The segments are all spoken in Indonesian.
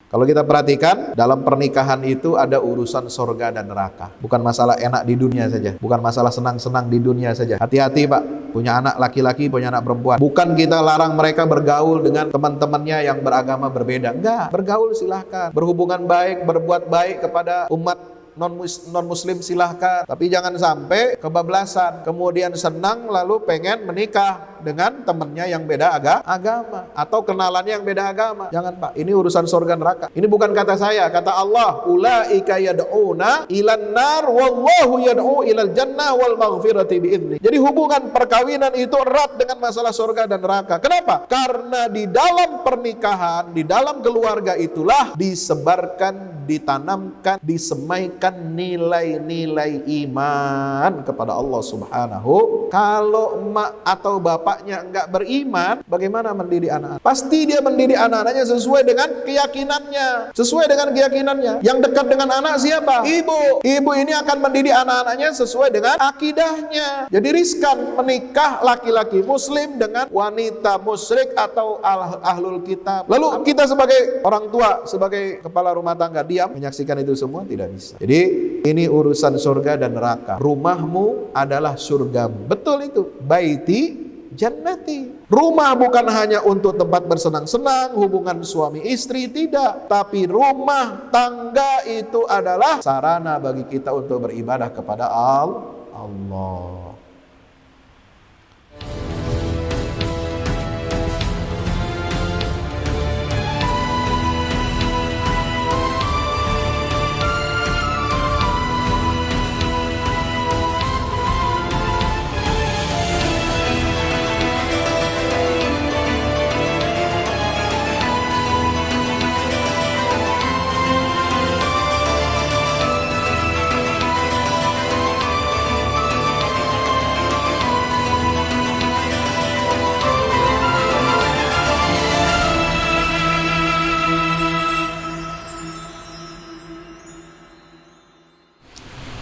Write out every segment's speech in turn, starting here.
Kalau kita perhatikan, dalam pernikahan itu ada urusan surga dan neraka. Bukan masalah enak di dunia saja, bukan masalah senang-senang di dunia saja. Hati-hati Pak, punya anak laki-laki, punya anak perempuan. Bukan kita larang mereka bergaul dengan teman-temannya yang beragama berbeda. Enggak, bergaul silahkan. Berhubungan baik, berbuat baik kepada umat non-muslim silahkan, tapi jangan sampai kebablasan, kemudian senang lalu pengen menikah dengan temannya yang beda agama atau kenalannya yang beda agama. Jangan Pak, ini urusan surga neraka. Ini bukan kata saya, kata Allah, ulaika yad'una ilan nar wallahu yad'u ilal jannah wal maghfirati bi'idznih. Jadi hubungan perkawinan itu erat dengan masalah surga dan neraka. Kenapa? Karena di dalam pernikahan, di dalam keluarga itulah disebarkan, ditanamkan, disemaikan nilai-nilai iman kepada Allah Subhanahu. Kalau emak atau bapaknya enggak beriman, bagaimana mendidik anak? Pasti dia mendidik anak-anaknya sesuai dengan keyakinannya. Sesuai dengan keyakinannya. Yang dekat dengan anak siapa? Ibu. Ibu ini akan mendidik anak-anaknya sesuai dengan akidahnya. Jadi riskan menikah laki-laki muslim dengan wanita musyrik atau ahlul kitab. Lalu kita sebagai orang tua, sebagai kepala rumah tangga diam menyaksikan itu semua? Tidak bisa. Jadi ini urusan surga dan neraka. Rumahmu adalah surgamu. Betul itu. Baiti jannati. Rumah bukan hanya untuk tempat bersenang-senang, hubungan suami istri, tidak. Tapi rumah tangga itu adalah sarana bagi kita untuk beribadah kepada Allah.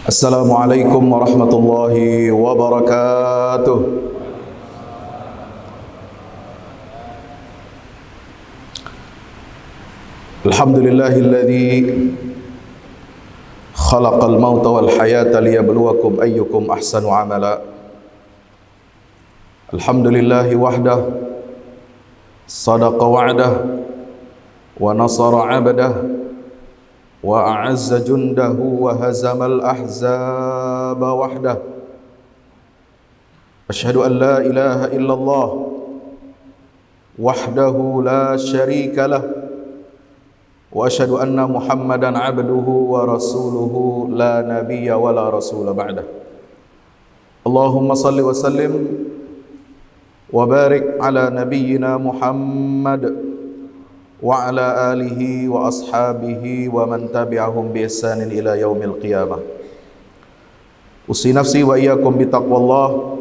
Assalamualaikum warahmatullahi wabarakatuh. Alhamdulillahilladzi khalaqal mauta wal hayata liyabluwakum ayyukum ahsanu amala. Alhamdulillahi wahdah sadaqa wa'dah wa nasara 'abdah wa a'azza jundahu wa hazamal ahzaba wahdah. Asyhadu an la ilaha illallah wahdahu la syarika lah wa asyhadu anna Muhammadan abduhu wa rasuluhu la nabiyya wa la rasula ba'dah. Allahumma salli wa sallim wa barik ala nabiyyina Muhammad wa ala alihi wa ashabihi wa man tabi'ahum bi ihsanin ila yaumil qiyamah. Usi nafsi wa iyyakum bi taqwallah.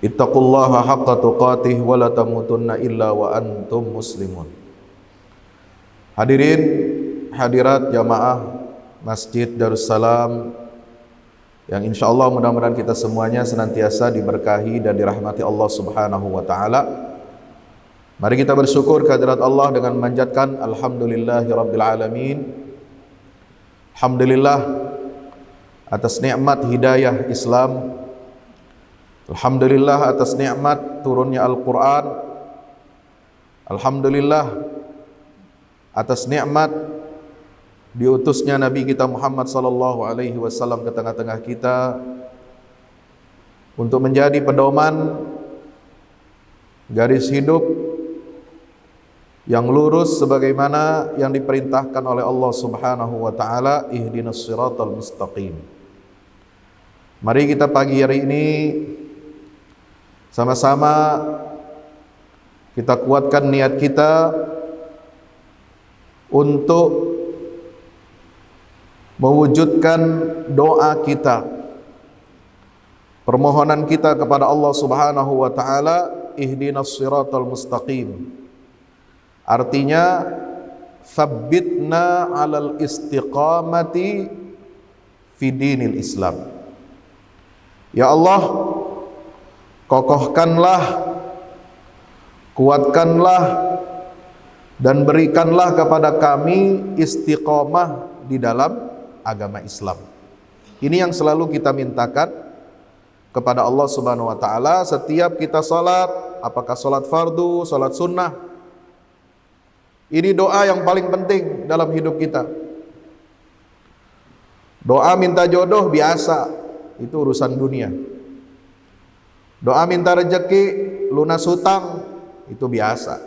Ittaqullaha haqqa tuqatih wa la tamutunna illa wa antum muslimun. Hadirin hadirat jamaah Masjid Darussalam yang insyaallah mudah-mudahan kita semuanya senantiasa diberkahi dan dirahmati Allah Subhanahu wa taala. Mari kita bersyukur kehadirat Allah dengan memanjatkan alhamdulillahirabbil alamin. Alhamdulillah atas nikmat hidayah Islam. Alhamdulillah atas nikmat turunnya Al-Qur'an. Alhamdulillah atas nikmat diutusnya Nabi kita Muhammad sallallahu alaihi wasallam ke tengah-tengah kita untuk menjadi pedoman garis hidup yang lurus sebagaimana yang diperintahkan oleh Allah Subhanahu wa taala, ihdinas siratal mustaqim. Mari kita pagi hari ini sama-sama kita kuatkan niat kita untuk mewujudkan doa kita, permohonan kita kepada Allah Subhanahu wa taala, ihdinas siratal mustaqim. Artinya tsabbitna 'alal istiqamati fi dinil Islam. Ya Allah, kokohkanlah, kuatkanlah, dan berikanlah kepada kami istiqomah di dalam agama Islam. Ini yang selalu kita mintakan kepada Allah Subhanahu wa taala setiap kita salat, apakah salat fardu, salat sunnah. Ini doa yang paling penting dalam hidup kita. Doa minta jodoh biasa, itu urusan dunia. Doa minta rezeki, lunas hutang, itu biasa.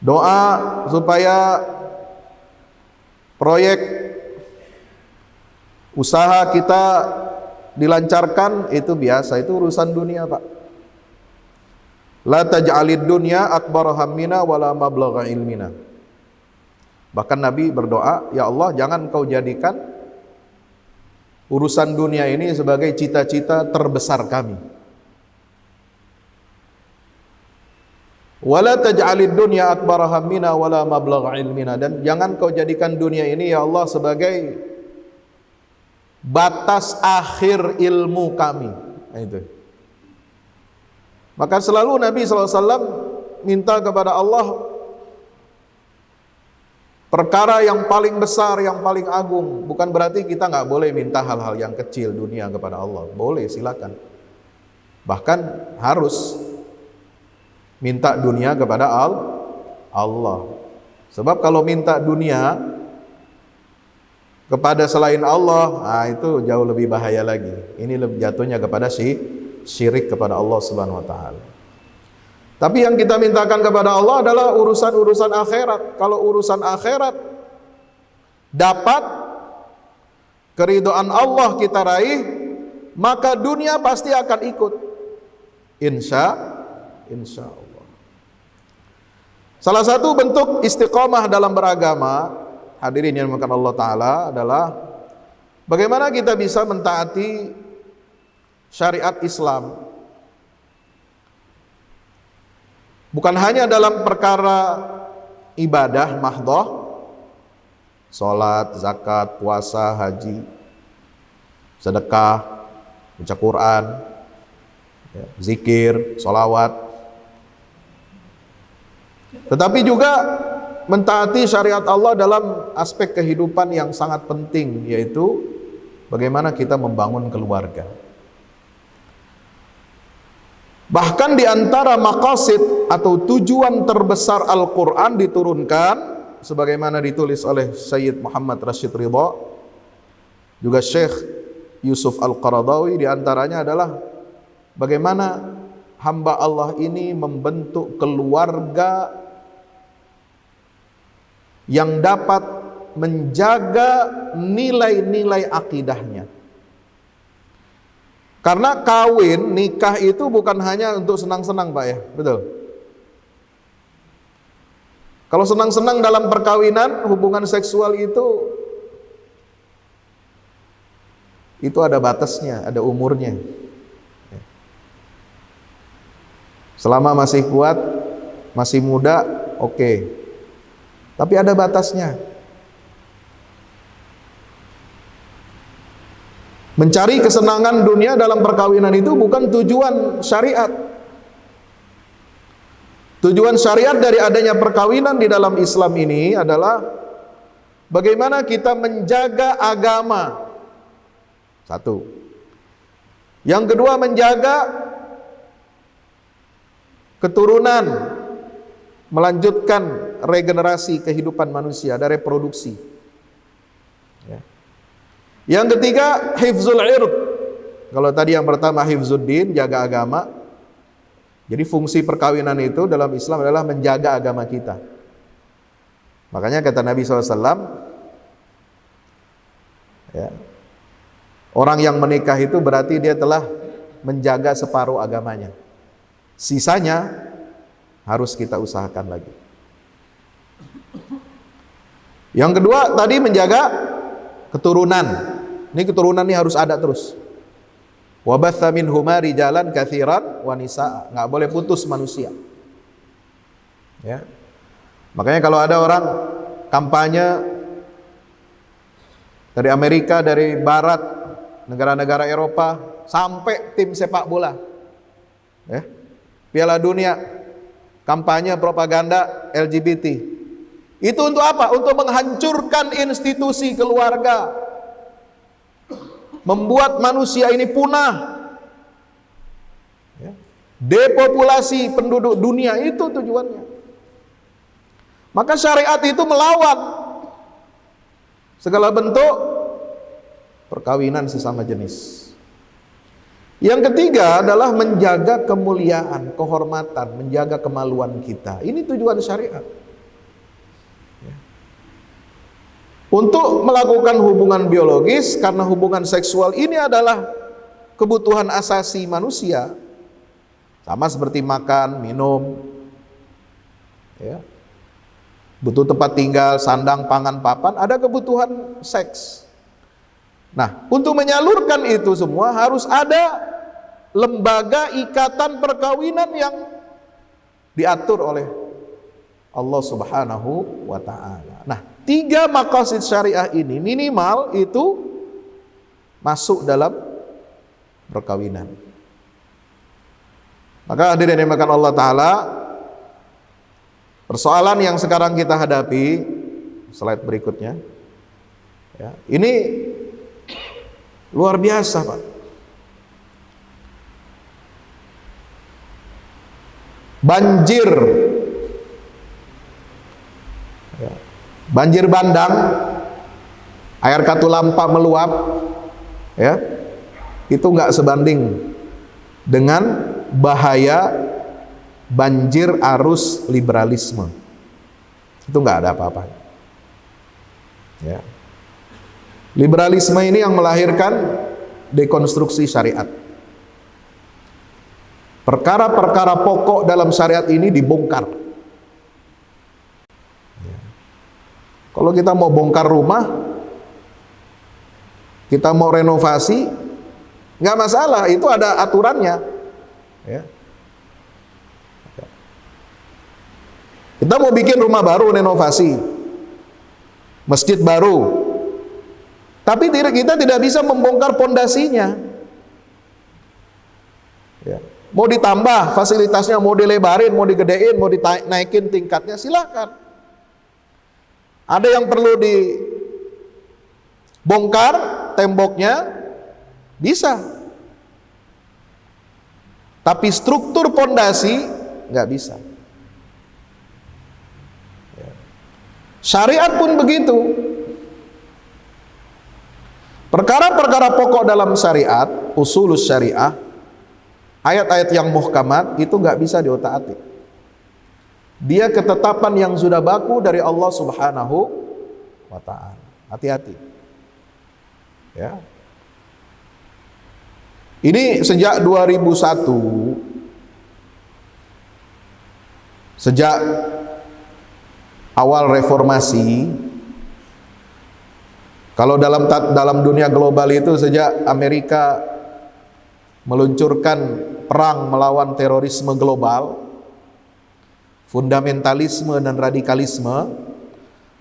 Doa supaya proyek usaha kita dilancarkan, itu biasa, itu urusan dunia, Pak. La taj'alid dunya akbar hammina wala mablagha ilmina. Bahkan Nabi berdoa, ya Allah, jangan kau jadikan urusan dunia ini sebagai cita-cita terbesar kami. Wala taj'alid dunya akbar hammina wala mablagha ilmina, dan jangan kau jadikan dunia ini ya Allah sebagai batas akhir ilmu kami. Nah, itu. Maka selalu Nabi SAW minta kepada Allah perkara yang paling besar, yang paling agung. Bukan berarti kita nggak boleh minta hal-hal yang kecil dunia kepada Allah. Boleh, silakan. Bahkan harus minta dunia kepada Allah. Sebab kalau minta dunia kepada selain Allah, nah itu jauh lebih bahaya lagi. Ini lebih jatuhnya kepada syirik kepada Allah Subhanahu wa taala. Tapi yang kita mintakan kepada Allah adalah urusan-urusan akhirat. Kalau urusan akhirat dapat keridhaan Allah kita raih, maka dunia pasti akan ikut. Insya Allah. Salah satu bentuk istiqomah dalam beragama, hadirin yang dimuliakan Allah Ta'ala, adalah bagaimana kita bisa mentaati syariat Islam. Bukan hanya dalam perkara ibadah mahdhah, salat, zakat, puasa, haji, sedekah, baca Quran, zikir, sholawat, tetapi juga mentaati syariat Allah dalam aspek kehidupan yang sangat penting, yaitu bagaimana kita membangun keluarga. Bahkan di antara maqasid atau tujuan terbesar Al-Quran diturunkan, sebagaimana ditulis oleh Sayyid Muhammad Rashid Ridha, juga Syekh Yusuf Al-Qaradawi, di antaranya adalah bagaimana hamba Allah ini membentuk keluarga yang dapat menjaga nilai-nilai akidahnya. Karena kawin, nikah itu bukan hanya untuk senang-senang, Pak, ya, betul. Kalau senang-senang dalam perkawinan, hubungan seksual itu ada batasnya, ada umurnya. Selama masih kuat, masih muda, oke. Tapi ada batasnya. Mencari kesenangan dunia dalam perkawinan itu bukan tujuan syariat. Tujuan syariat dari adanya perkawinan di dalam Islam ini adalah bagaimana kita menjaga agama. Satu. Yang kedua, menjaga keturunan, melanjutkan regenerasi kehidupan manusia, ada reproduksi. Ya. Yang ketiga, hifzul ird. Kalau tadi yang pertama hifzuddin, jaga agama. Jadi fungsi perkawinan itu dalam Islam adalah menjaga agama kita. Makanya kata Nabi SAW, ya, orang yang menikah itu berarti dia telah menjaga separuh agamanya. Sisanya harus kita usahakan lagi. Yang kedua tadi menjaga keturunan. Ini keturunan ini harus ada terus. Wa batha minhuma rijalan katsiran wa nisaa. Enggak boleh putus manusia. Ya. Makanya kalau ada orang kampanye dari Amerika, dari barat, negara-negara Eropa, sampai tim sepak bola, ya, Piala Dunia, kampanye propaganda LGBT. Itu untuk apa? Untuk menghancurkan institusi keluarga, membuat manusia ini punah, ya. Depopulasi penduduk dunia, itu tujuannya. Maka syariat itu melawan segala bentuk perkawinan sesama jenis. Yang ketiga adalah menjaga kemuliaan, kehormatan, menjaga kemaluan kita. Ini tujuan syariat. Untuk melakukan hubungan biologis, karena hubungan seksual ini adalah kebutuhan asasi manusia, sama seperti makan, minum, ya, butuh tempat tinggal, sandang, pangan, papan, ada kebutuhan seks. Nah, untuk menyalurkan itu semua harus ada lembaga ikatan perkawinan yang diatur oleh Allah Subhanahu wa ta'ala. Nah, 3 maqasid syariah ini minimal itu masuk dalam perkawinan. Maka hadirin yang dimuliakan Allah Ta'ala, persoalan yang sekarang kita hadapi, slide berikutnya, ya, ini luar biasa, Pak. Banjir, ya, banjir bandang, air katulampa meluap, ya, itu nggak sebanding dengan bahaya banjir arus liberalisme. Itu nggak ada apa-apanya, ya. Liberalisme ini yang melahirkan dekonstruksi syariat. Perkara-perkara pokok dalam syariat ini dibongkar. Kalau kita mau bongkar rumah, kita mau renovasi, nggak masalah, itu ada aturannya, ya. Kita mau bikin rumah baru, renovasi, masjid baru, tapi kita tidak bisa membongkar pondasinya, ya. Mau ditambah fasilitasnya, mau dilebarin, mau digedein, mau dinaikin tingkatnya, silakan. Ada yang perlu dibongkar temboknya, bisa. Tapi struktur pondasi nggak bisa. Syariat pun begitu. Perkara-perkara pokok dalam syariat, usulus syariah, ayat-ayat yang muhkamat itu nggak bisa diotak-atik. Dia ketetapan yang sudah baku dari Allah Subhanahu wa ta'ala. Hati-hati, ya. Ini sejak 2001, sejak awal reformasi, kalau dalam dunia global itu sejak Amerika meluncurkan perang melawan terorisme global, fundamentalisme dan radikalisme,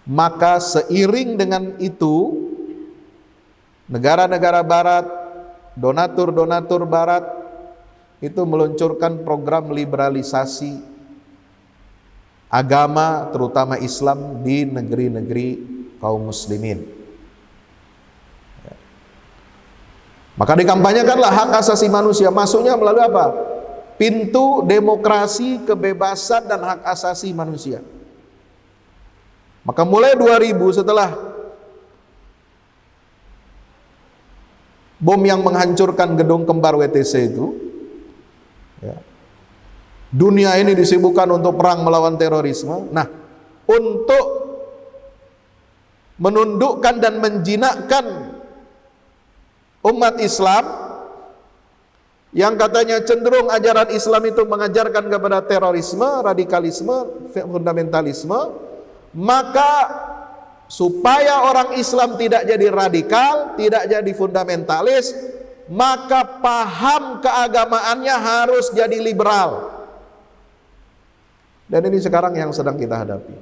maka seiring dengan itu negara-negara barat, donatur-donatur barat itu meluncurkan program liberalisasi agama, terutama Islam di negeri-negeri kaum muslimin. Maka dikampanyekanlah hak asasi manusia, masuknya melalui apa? Pintu demokrasi, kebebasan dan hak asasi manusia. Maka mulai 2000 setelah bom yang menghancurkan gedung kembar WTC itu, ya, dunia ini disibukkan untuk perang melawan terorisme. Nah, untuk menundukkan dan menjinakkan umat Islam yang katanya cenderung ajaran Islam itu mengajarkan kepada terorisme, radikalisme, fundamentalisme, maka supaya orang Islam tidak jadi radikal, tidak jadi fundamentalis, maka paham keagamaannya harus jadi liberal. Dan ini sekarang yang sedang kita hadapi.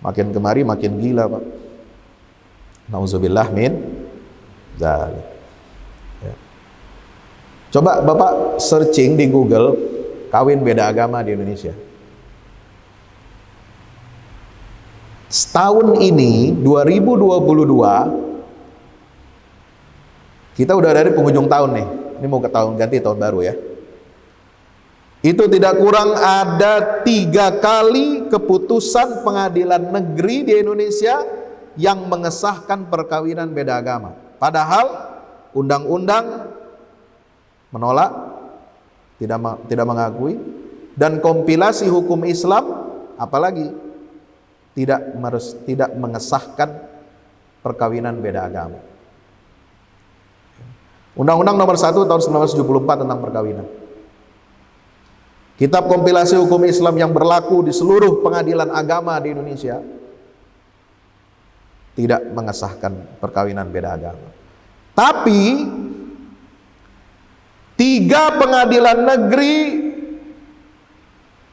Makin kemari makin gila, Pak. Nauzubillah min dzalik. Ya. Coba Bapak searching di Google kawin beda agama di Indonesia. Setahun ini 2022 kita udah dari penghujung tahun nih. Ini mau ke tahun ganti, tahun baru ya. Itu tidak kurang ada 3 kali keputusan pengadilan negeri di Indonesia yang mengesahkan perkawinan beda agama. Padahal undang-undang menolak, tidak mengakui, dan kompilasi hukum Islam apalagi tidak mengesahkan perkawinan beda agama. Undang-Undang Nomor 1 Tahun 1974 tentang perkawinan. Kitab kompilasi hukum Islam yang berlaku di seluruh pengadilan agama di Indonesia tidak mengesahkan perkawinan beda agama. Tapi 3 pengadilan negeri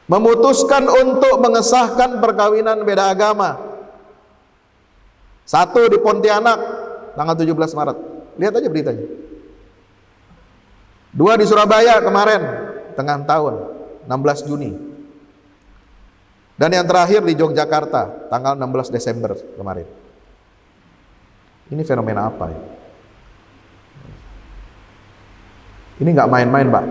memutuskan untuk mengesahkan perkawinan beda agama. 1 di Pontianak tanggal 17 Maret. Lihat aja beritanya. 2 di Surabaya kemarin tengah tahun 16 Juni. Dan yang terakhir di Yogyakarta tanggal 16 Desember kemarin. Ini fenomena apa ya? Ini nggak main-main, Pak.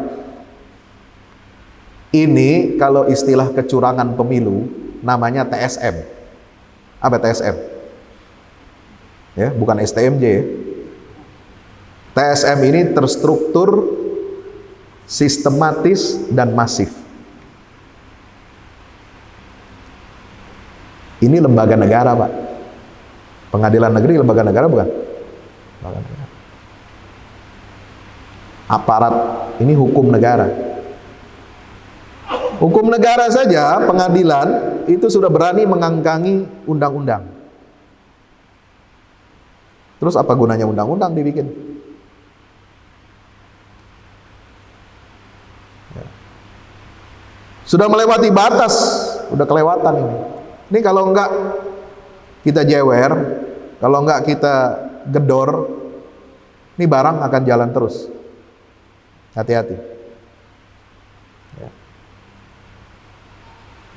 Ini kalau istilah kecurangan pemilu namanya TSM. Apa TSM? Ya, bukan STMJ ya. TSM ini terstruktur, sistematis, dan masif. Ini lembaga negara, Pak. Pengadilan negeri lembaga negara bukan? Lembaga negara. Aparat ini hukum negara. Hukum negara saja, pengadilan itu sudah berani mengangkangi undang-undang. Terus apa gunanya undang-undang dibikin? Ya. Sudah melewati batas, udah kelewatan ini. Ini kalau enggak kita jewer, kalau enggak kita gedor, ini barang akan jalan terus. Hati-hati.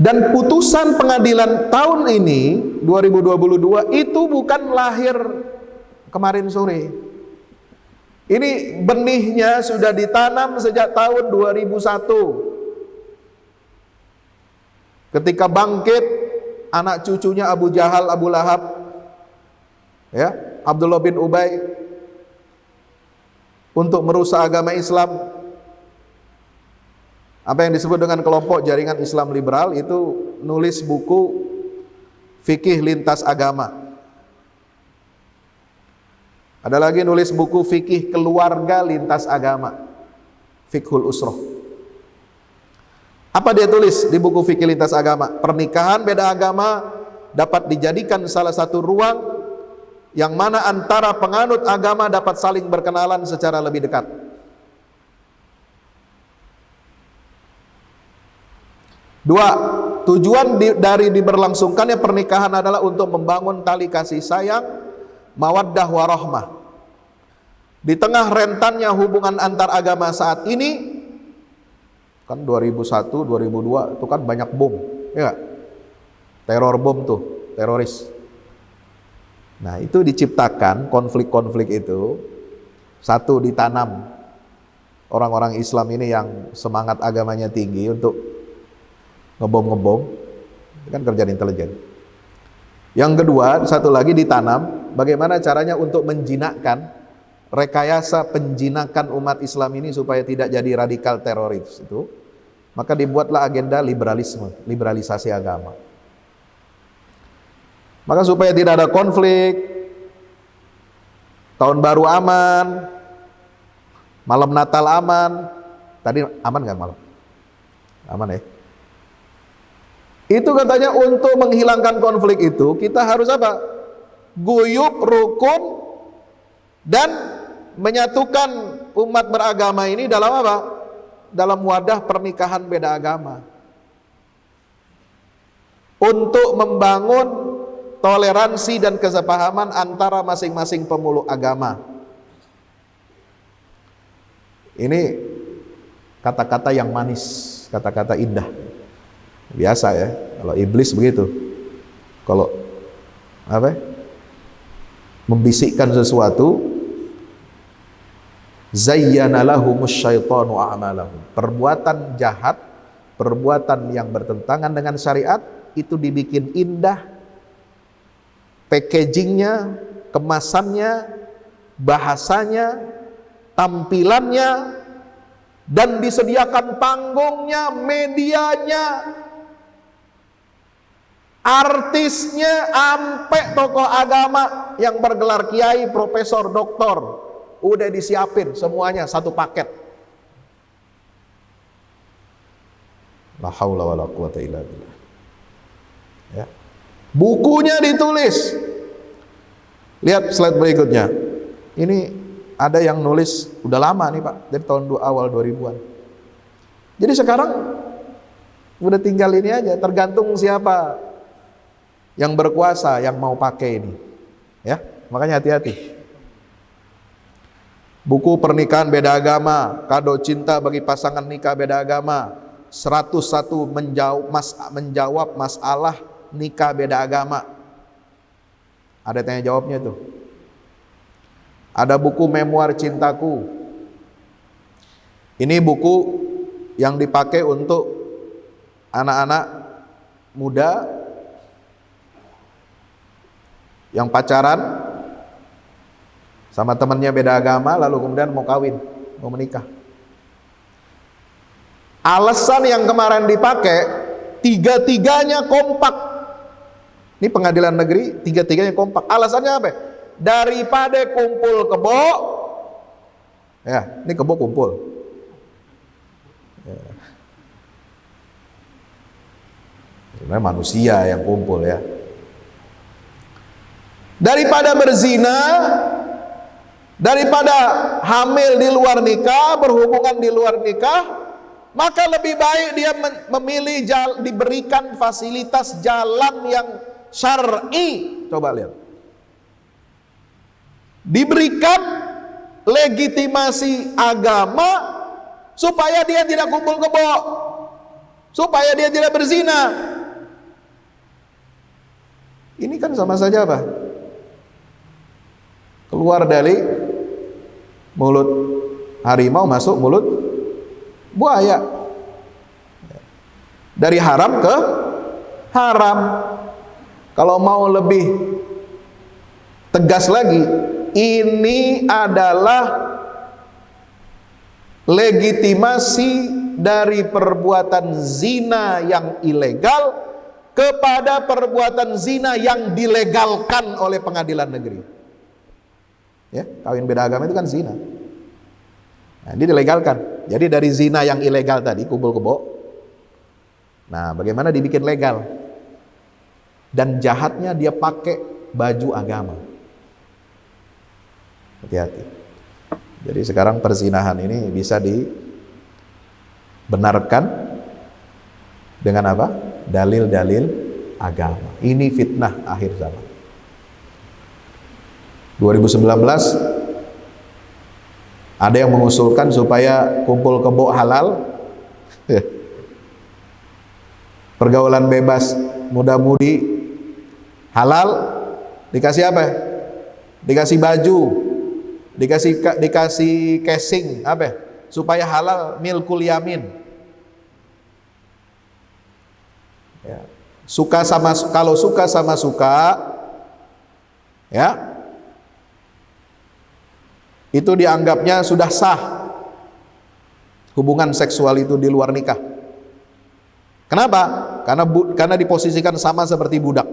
Dan putusan pengadilan tahun ini 2022 itu bukan lahir kemarin sore. Ini benihnya sudah ditanam sejak tahun 2001. Ketika bangkit anak cucunya Abu Jahal, Abu Lahab, ya, Abdullah bin Ubay untuk merusak agama Islam. Apa yang disebut dengan kelompok jaringan Islam liberal itu nulis buku fikih lintas agama. Ada lagi nulis buku fikih keluarga lintas agama, Fiqhul Usroh. Apa dia tulis di buku fikih lintas agama? Pernikahan beda agama dapat dijadikan salah satu ruang yang mana antara penganut agama dapat saling berkenalan secara lebih dekat. 2. Tujuan dari diberlangsungkannya pernikahan adalah untuk membangun tali kasih sayang, mawaddah warahmah. Di tengah rentannya hubungan antar agama saat ini, kan 2001, 2002 itu kan banyak bom, ya gak? Teror bom tuh, teroris. Nah, itu diciptakan konflik-konflik itu. 1, ditanam orang-orang Islam ini yang semangat agamanya tinggi untuk ngebom, itu kan kerjaan intelijen. Yang kedua, satu lagi ditanam bagaimana caranya untuk menjinakkan, rekayasa penjinakan umat Islam ini supaya tidak jadi radikal teroris itu. Maka dibuatlah agenda liberalisme, liberalisasi agama. Maka supaya tidak ada konflik, tahun baru aman, malam Natal aman. Tadi aman nggak malam? Aman ya? Itu katanya untuk menghilangkan konflik itu kita harus apa? Guyup, rukun, dan menyatukan umat beragama ini dalam apa? Dalam wadah pernikahan beda agama. Untuk membangun toleransi dan kesepahaman antara masing-masing pemeluk agama. Ini kata-kata yang manis, kata-kata indah. Biasa ya, kalau iblis begitu. Kalau apa? Membisikkan sesuatu, zayyana lahumus syaitanu a'malahum. Perbuatan jahat, perbuatan yang bertentangan dengan syariat itu dibikin indah, packagingnya, kemasannya, bahasanya, tampilannya, dan disediakan panggungnya, medianya, artisnya, sampai tokoh agama yang bergelar kiai, profesor, doktor, udah disiapin semuanya satu paket. La haula wala quwata illa billah. Ya. Bukunya ditulis. Lihat slide berikutnya. Ini ada yang nulis udah lama nih Pak, dari tahun awal 2000-an. Jadi sekarang udah tinggal ini aja, tergantung siapa yang berkuasa yang mau pakai ini. Ya, makanya hati-hati. Buku pernikahan beda agama, kado cinta bagi pasangan nikah beda agama, 101 menjawab masalah nikah beda agama. Ada tanya jawabnya tuh. Ada buku Memoir Cintaku. Ini buku yang dipakai untuk anak-anak muda yang pacaran sama temannya beda agama, lalu kemudian mau kawin, mau menikah. Alasan yang kemarin dipakai, tiga-tiganya kompak. Ini pengadilan negeri, tiga-tiganya kompak. Alasannya apa? Daripada kumpul kebo, ya, ini kebo kumpul. Ya. Sebenarnya manusia yang kumpul ya. Daripada berzina, daripada hamil di luar nikah, berhubungan di luar nikah, maka lebih baik dia memilih diberikan fasilitas jalan yang syar'i. Coba lihat. Diberikan legitimasi agama supaya dia tidak kumpul kebo, supaya dia tidak berzina. Ini kan sama saja apa? Keluar dari mulut harimau masuk mulut buaya. Dari haram ke haram. Kalau mau lebih tegas lagi, ini adalah legitimasi dari perbuatan zina yang ilegal kepada perbuatan zina yang dilegalkan oleh pengadilan negeri. Ya, kawin beda agama itu kan zina. Nah, ini dilegalkan. Jadi dari zina yang ilegal tadi, kumpul kebo, nah bagaimana dibikin legal? Dan jahatnya dia pakai baju agama. Hati-hati. Jadi sekarang perzinahan ini bisa dibenarkan dengan apa? Dalil-dalil agama. Ini fitnah akhir zaman. 2019 ada yang mengusulkan supaya kumpul kebo halal, pergaulan bebas muda-mudi halal, dikasih apa? Dikasih baju, dikasih casing apa? Supaya halal, milkul yamin. Ya. Kalau suka sama suka, ya. Itu dianggapnya sudah sah hubungan seksual itu di luar nikah. Kenapa? Karena diposisikan sama seperti budak.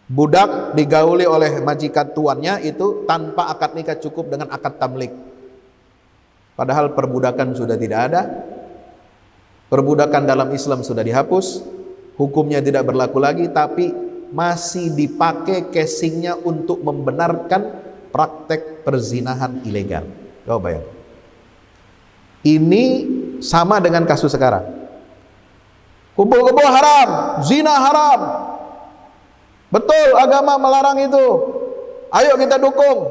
Budak digauli oleh majikan tuannya itu tanpa akad nikah, cukup dengan akad tamlik. Padahal perbudakan sudah tidak ada. Perbudakan dalam Islam sudah dihapus, hukumnya tidak berlaku lagi, tapi masih dipakai casingnya untuk membenarkan praktek perzinahan ilegal. Coba bayangkan. Ini sama dengan kasus sekarang. Kumpul kebo haram, zina haram. Betul, agama melarang itu. Ayo kita dukung.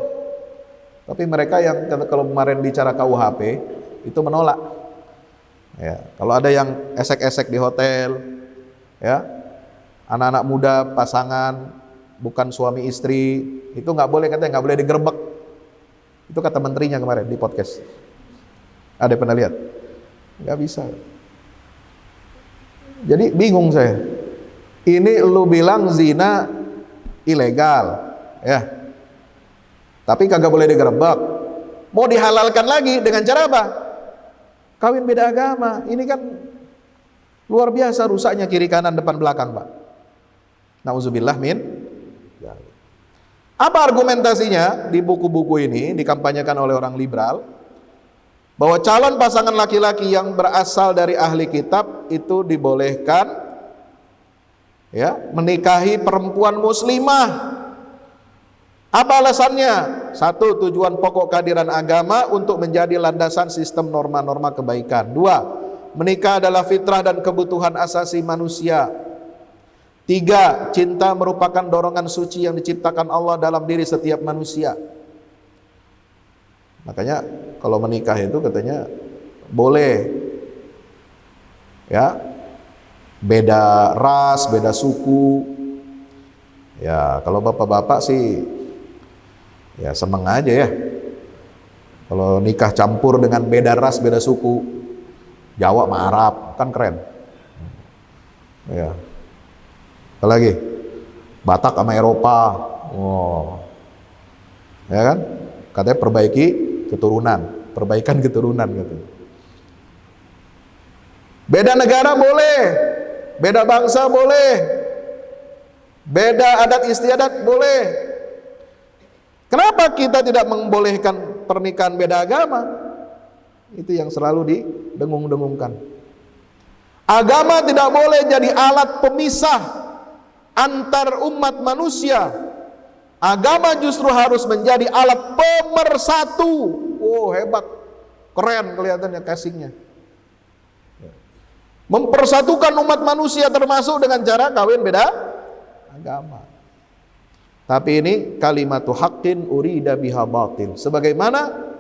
Tapi mereka yang kalau kemarin bicara KUHP itu menolak. Ya, kalau ada yang esek-esek di hotel, ya, anak-anak muda, pasangan, bukan suami istri, itu nggak boleh, katanya nggak boleh digerebek. Itu kata menterinya kemarin di podcast. Ada yang pernah lihat? Nggak bisa. Jadi bingung saya. Ini lu bilang zina ilegal, ya, tapi kagak boleh digerebek. Mau dihalalkan lagi dengan cara apa? Kawin beda agama. Ini kan luar biasa rusaknya kiri kanan depan belakang, Pak. Nauzubillah min. Apa argumentasinya di buku-buku ini dikampanyekan oleh orang liberal? Bahwa calon pasangan laki-laki yang berasal dari ahli kitab itu dibolehkan, ya, menikahi perempuan muslimah. Apa alasannya? Satu, tujuan pokok kehadiran agama untuk menjadi landasan sistem norma-norma kebaikan. Dua, menikah adalah fitrah dan kebutuhan asasi manusia. Tiga, cinta merupakan dorongan suci yang diciptakan Allah dalam diri setiap manusia. Makanya kalau menikah itu katanya boleh, ya, beda ras, beda suku. Ya, kalau bapak-bapak sih ya seneng aja ya. Kalau nikah campur dengan beda ras, beda suku, Jawa sama Arab, kan keren. Ya. Apalagi Batak sama Eropa. Wow. Ya kan? Katanya perbaiki keturunan, perbaikan keturunan katanya. Beda negara boleh, beda bangsa boleh, beda adat istiadat boleh. Kenapa kita tidak membolehkan pernikahan beda agama? Itu yang selalu didengung-dengungkan. Agama tidak boleh jadi alat pemisah antar umat manusia. Agama justru harus menjadi alat pemersatu. Oh, hebat, keren kelihatannya casingnya. Mempersatukan umat manusia termasuk dengan cara kawin beda agama. Tapi ini kalimatu haqqin urida biha batil. Sebagaimana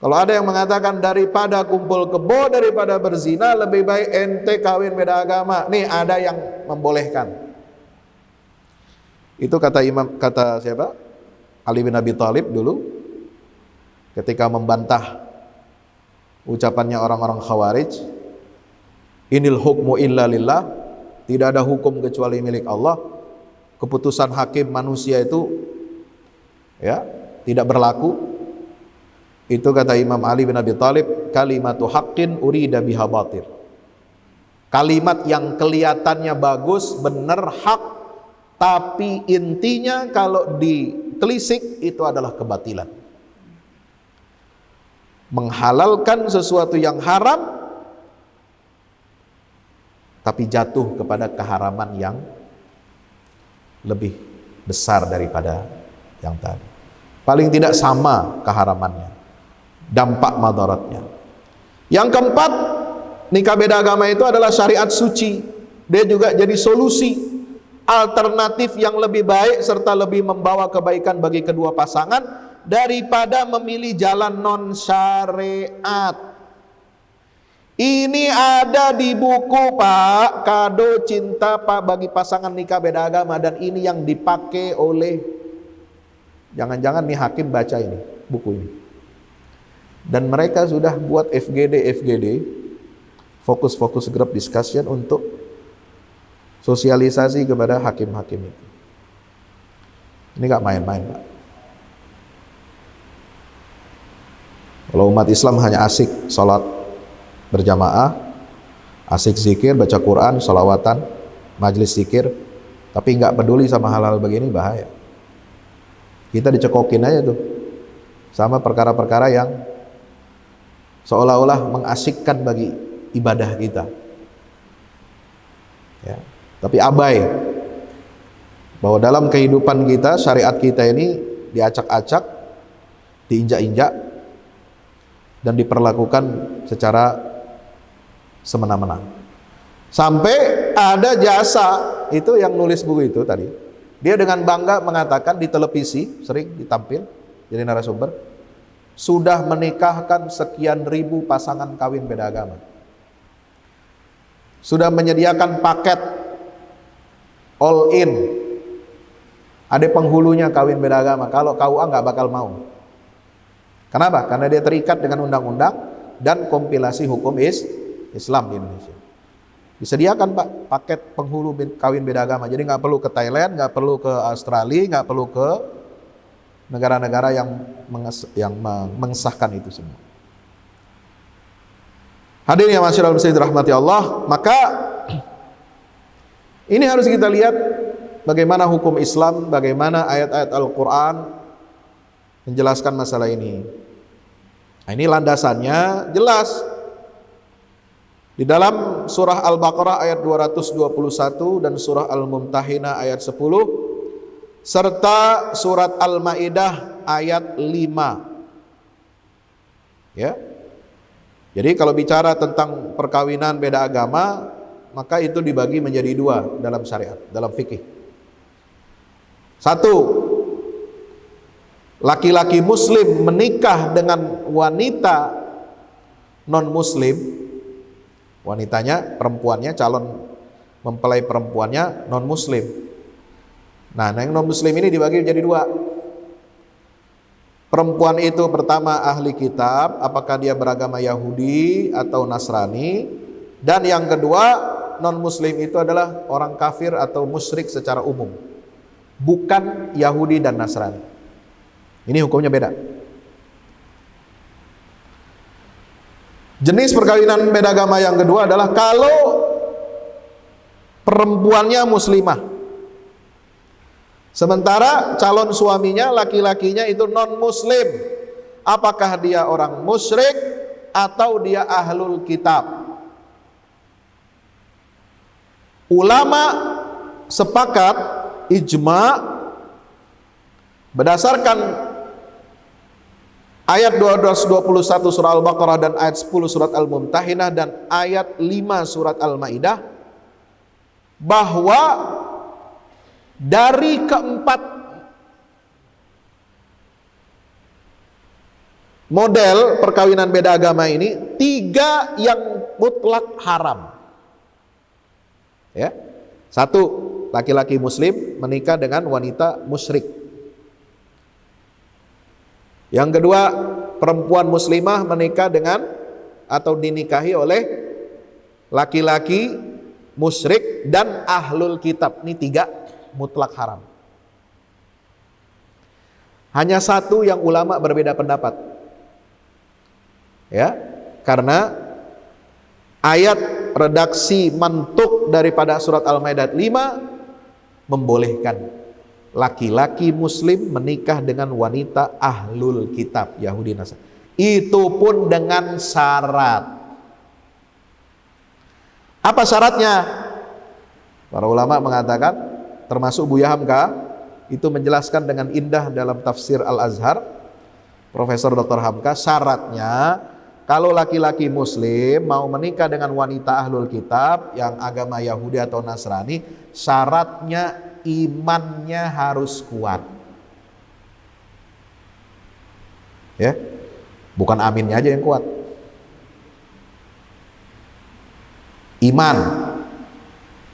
kalau ada yang mengatakan daripada kumpul kebo, daripada berzina, lebih baik ente kawin beda agama. Nih ada yang membolehkan. Itu kata siapa? Ali bin Abi Thalib dulu ketika membantah ucapannya orang-orang Khawarij, inil hukmu illa lillah, tidak ada hukum kecuali milik Allah. Keputusan hakim manusia itu, ya, tidak berlaku. Itu kata Imam Ali bin Abi Thalib, kalimatu haqqin urida biha batil. Kalimat yang kelihatannya bagus, benar, hak, tapi intinya kalau ditelisik itu adalah kebatilan. Menghalalkan sesuatu yang haram tapi jatuh kepada keharaman yang lebih besar daripada yang tadi. Paling tidak sama keharamannya, dampak madaratnya. Yang keempat, nikah beda agama itu adalah syariat suci. Dia juga jadi solusi alternatif yang lebih baik serta lebih membawa kebaikan bagi kedua pasangan daripada memilih jalan non syariat. Ini ada di buku, Pak, Kado Cinta Pak bagi pasangan nikah beda agama, dan ini yang dipakai oleh, jangan-jangan nih hakim baca ini buku ini. Dan mereka sudah buat FGD, fokus group discussion, untuk sosialisasi kepada hakim-hakim itu. Ini gak main-main, Pak. Kalau umat Islam hanya asik sholat berjamaah, asik zikir, baca Quran, sholawatan, majelis zikir, tapi nggak peduli sama hal-hal begini, bahaya. Kita dicekokin aja tuh sama perkara-perkara yang seolah-olah mengasikkan bagi ibadah kita, ya. Tapi abai bahwa dalam kehidupan kita, syariat kita ini diacak-acak, diinjak-injak, dan diperlakukan secara semena-mena. Sampai ada jasa, itu yang nulis buku itu tadi, dia dengan bangga mengatakan di televisi, sering ditampil jadi narasumber, sudah menikahkan sekian ribu pasangan kawin beda agama. Sudah menyediakan paket all in. Ada penghulunya kawin beda agama. Kalau KUA nggak bakal mau. Kenapa? Karena dia terikat dengan undang-undang dan kompilasi hukum Islam di Indonesia. Disediakan Pak paket penghulu kawin beda agama. Jadi nggak perlu ke Thailand, nggak perlu ke Australia, nggak perlu ke negara-negara yang mengesahkan itu semua. Hadirin yang masyaallah dirahmati Allah, maka ini harus kita lihat bagaimana hukum Islam, bagaimana ayat-ayat Al-Quran menjelaskan masalah ini. Nah, ini landasannya jelas. Di dalam surah Al-Baqarah ayat 221 dan surah Al-Mumtahinah ayat 10 serta surat Al-Maidah ayat 5. Ya. Jadi kalau bicara tentang perkawinan beda agama, maka itu dibagi menjadi dua dalam syariat, dalam fikih. Satu, laki-laki muslim menikah dengan wanita non-muslim. Wanitanya, perempuannya, calon mempelai perempuannya non-muslim. Nah, yang non-muslim ini dibagi menjadi dua. Perempuan itu pertama ahli kitab, apakah dia beragama Yahudi atau Nasrani. Dan yang kedua, non-muslim itu adalah orang kafir atau musyrik secara umum, bukan Yahudi dan Nasrani. Ini hukumnya beda. Jenis perkawinan beda agama yang kedua adalah kalau perempuannya muslimah, sementara calon suaminya laki-lakinya itu non-muslim. Apakah dia orang musyrik atau dia ahlul kitab? Ulama sepakat ijma berdasarkan ayat 221 surah Al-Baqarah dan ayat 10 surat Al-Mumtahinah dan ayat 5 surat Al-Maidah, bahwa dari keempat model perkawinan beda agama ini, 3 yang mutlak haram. Ya. Satu, laki-laki muslim menikah dengan wanita musyrik. Yang kedua, perempuan muslimah menikah dengan atau dinikahi oleh laki-laki musyrik dan ahlul kitab. Ini 3 mutlak haram. Hanya satu yang ulama berbeda pendapat. Ya, karena ayat redaksi mantuk daripada surat Al-Maidah 5 membolehkan laki-laki muslim menikah dengan wanita ahlul kitab Yahudi Nasrani. Itu pun dengan syarat. Apa syaratnya? Para ulama mengatakan, termasuk Buya Hamka itu menjelaskan dengan indah dalam tafsir Al-Azhar, Profesor Dr. Hamka, syaratnya kalau laki-laki muslim mau menikah dengan wanita ahlul kitab yang agama Yahudi atau Nasrani, syaratnya imannya harus kuat. Ya. Bukan aminnya aja yang kuat. Iman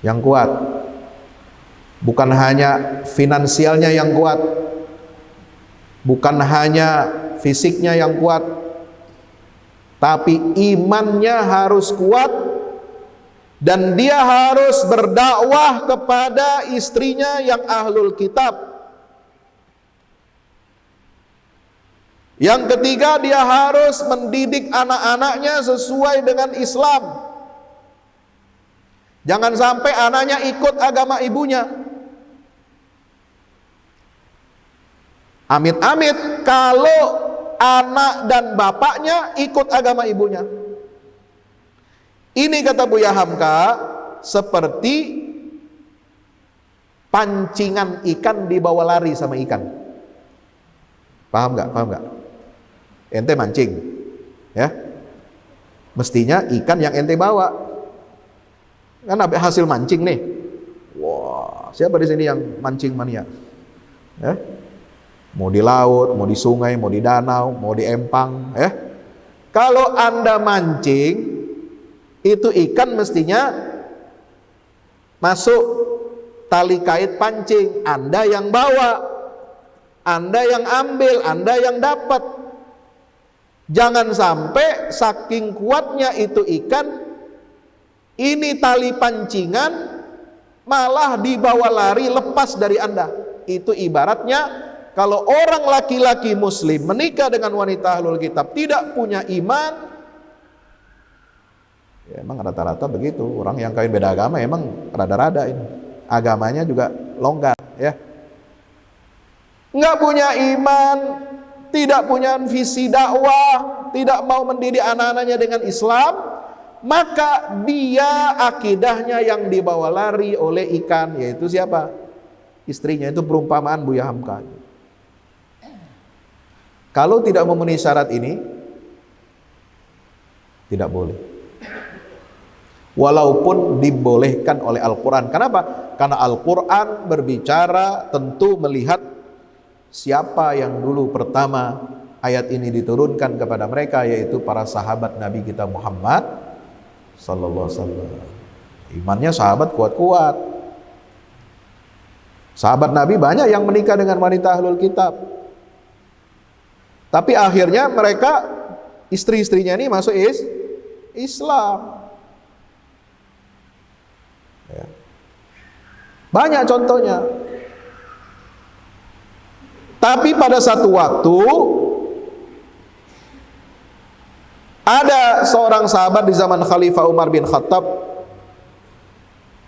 yang kuat. Bukan hanya finansialnya yang kuat. Bukan hanya fisiknya yang kuat. Tapi imannya harus kuat. Dan dia harus berdakwah kepada istrinya yang ahlul kitab. Yang ketiga, dia harus mendidik anak-anaknya sesuai dengan Islam. Jangan sampai anaknya ikut agama ibunya. Amit-amit kalau anak dan bapaknya ikut agama ibunya. Ini kata Buya Hamka seperti pancingan ikan dibawa lari sama ikan. Paham nggak? Paham nggak? Ente mancing, ya. Mestinya ikan yang ente bawa. Kan hasil mancing nih. Wah, siapa di sini yang mancing mania? Ya. Mau di laut, mau di sungai, mau di danau, mau di empang, ya. Kalau Anda mancing, itu ikan mestinya masuk tali kait pancing, Anda yang bawa, Anda yang ambil, Anda yang dapat. Jangan sampai saking kuatnya itu ikan, ini tali pancingan malah dibawa lari lepas dari Anda. Itu ibaratnya kalau orang laki-laki muslim menikah dengan wanita ahlul kitab tidak punya iman, ya emang rata-rata begitu. Orang yang kawin beda agama emang rada-rada ini. Agamanya juga longgar, ya. Nggak punya iman, tidak punya visi dakwah, tidak mau mendidik anak-anaknya dengan Islam, maka dia akidahnya yang dibawa lari oleh ikan, yaitu siapa? Istrinya. Itu perumpamaan Buya Hamka. Kalau tidak memenuhi syarat ini, tidak boleh. Walaupun dibolehkan oleh Al-Quran. Kenapa? Karena Al-Quran berbicara tentu melihat siapa yang dulu pertama ayat ini diturunkan kepada mereka, yaitu para sahabat Nabi kita Muhammad sallallahu alaihi wasallam. Imannya sahabat kuat-kuat. Sahabat Nabi banyak yang menikah dengan wanita ahlul kitab. Tapi akhirnya mereka, istri-istrinya ini masuk Islam. Ya. Banyak contohnya. Tapi pada satu waktu ada seorang sahabat di zaman Khalifah Umar bin Khattab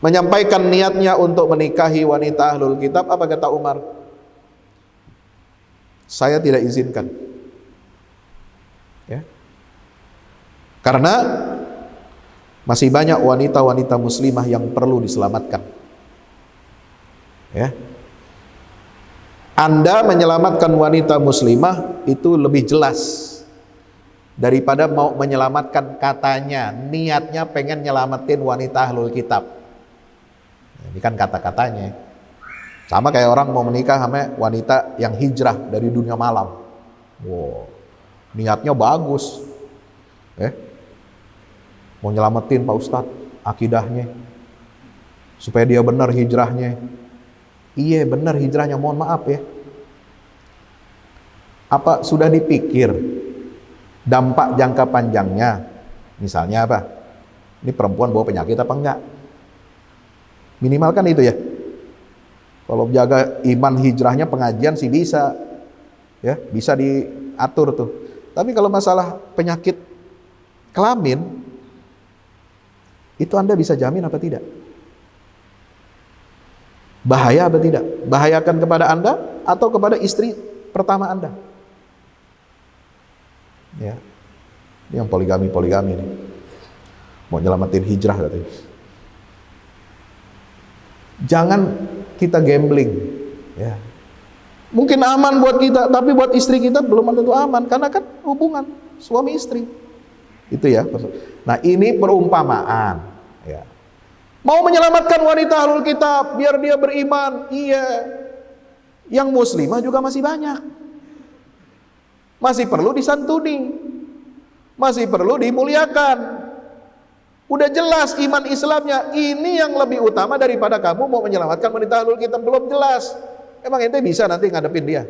menyampaikan niatnya untuk menikahi wanita ahlul kitab. Apa kata Umar? Saya tidak izinkan. Ya. Karena masih banyak wanita-wanita muslimah yang perlu diselamatkan. Ya. Anda menyelamatkan wanita muslimah itu lebih jelas daripada mau menyelamatkan katanya, niatnya pengen nyelamatin wanita ahlul kitab. Ini kan kata-katanya. Sama kayak orang mau menikah sama wanita yang hijrah dari dunia malam. Wow, niatnya bagus. Mau nyelamatin Pak Ustadz akidahnya supaya dia benar hijrahnya. Iya benar hijrahnya, mohon maaf ya. Apa sudah dipikir dampak jangka panjangnya? Misalnya apa? Ini perempuan bawa penyakit apa enggak? Minimal kan itu ya. Kalau jaga iman hijrahnya pengajian sih bisa. Ya, bisa diatur tuh. Tapi kalau masalah penyakit kelamin, itu Anda bisa jamin apa tidak? Bahaya apa tidak? Bahayakan kepada Anda atau kepada istri pertama Anda? Ya. Ini yang poligami nih. Mau nyelamatin hijrah katanya. Jangan kita gambling, ya. Mungkin aman buat kita, tapi buat istri kita belum tentu aman, karena kan hubungan suami istri. Itu ya. Nah, ini perumpamaan, ya. Mau menyelamatkan wanita ahlul kitab biar dia beriman, iya. Yang muslimah juga masih banyak. Masih perlu disantuni. Masih perlu dimuliakan. Udah jelas iman Islamnya, ini yang lebih utama daripada kamu mau menyelamatkan wanita ahlul kitab. Belum jelas. Emang ente bisa nanti ngadepin dia?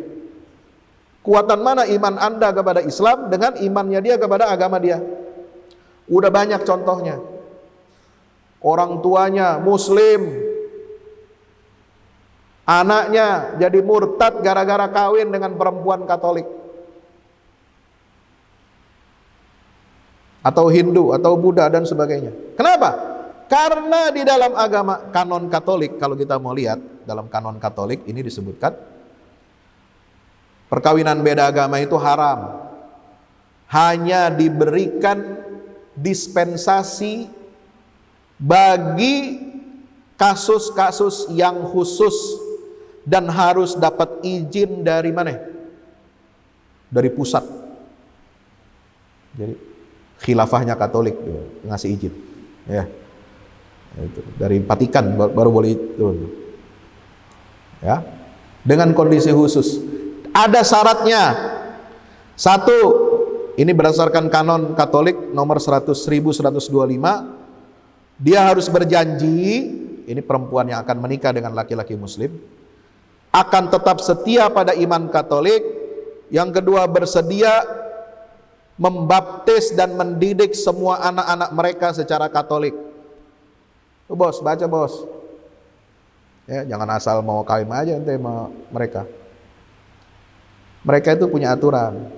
Kuatan mana iman Anda kepada Islam dengan imannya dia kepada agama dia? Udah banyak contohnya. Orang tuanya muslim, anaknya jadi murtad gara-gara kawin dengan perempuan Katolik atau Hindu atau Buddha dan sebagainya. Kenapa? Karena di dalam agama kanon Katolik, kalau kita mau lihat dalam kanon Katolik ini disebutkan perkawinan beda agama itu haram. Hanya diberikan dispensasi bagi kasus-kasus yang khusus dan harus dapat izin dari mana? Dari pusat. Jadi khilafahnya Katolik ngasih izin, ya. Itu dari Vatikan baru boleh itu, ya. Dengan kondisi khusus. ada syaratnya. Satu, ini berdasarkan kanon Katolik nomor 1125, dia harus berjanji, ini perempuan yang akan menikah dengan laki-laki muslim, akan tetap setia pada iman Katolik. Yang kedua, bersedia membaptis dan mendidik semua anak-anak mereka secara Katolik. Bos, baca bos. Ya, jangan asal mau kawin aja ente sama mereka. Mereka itu punya aturan.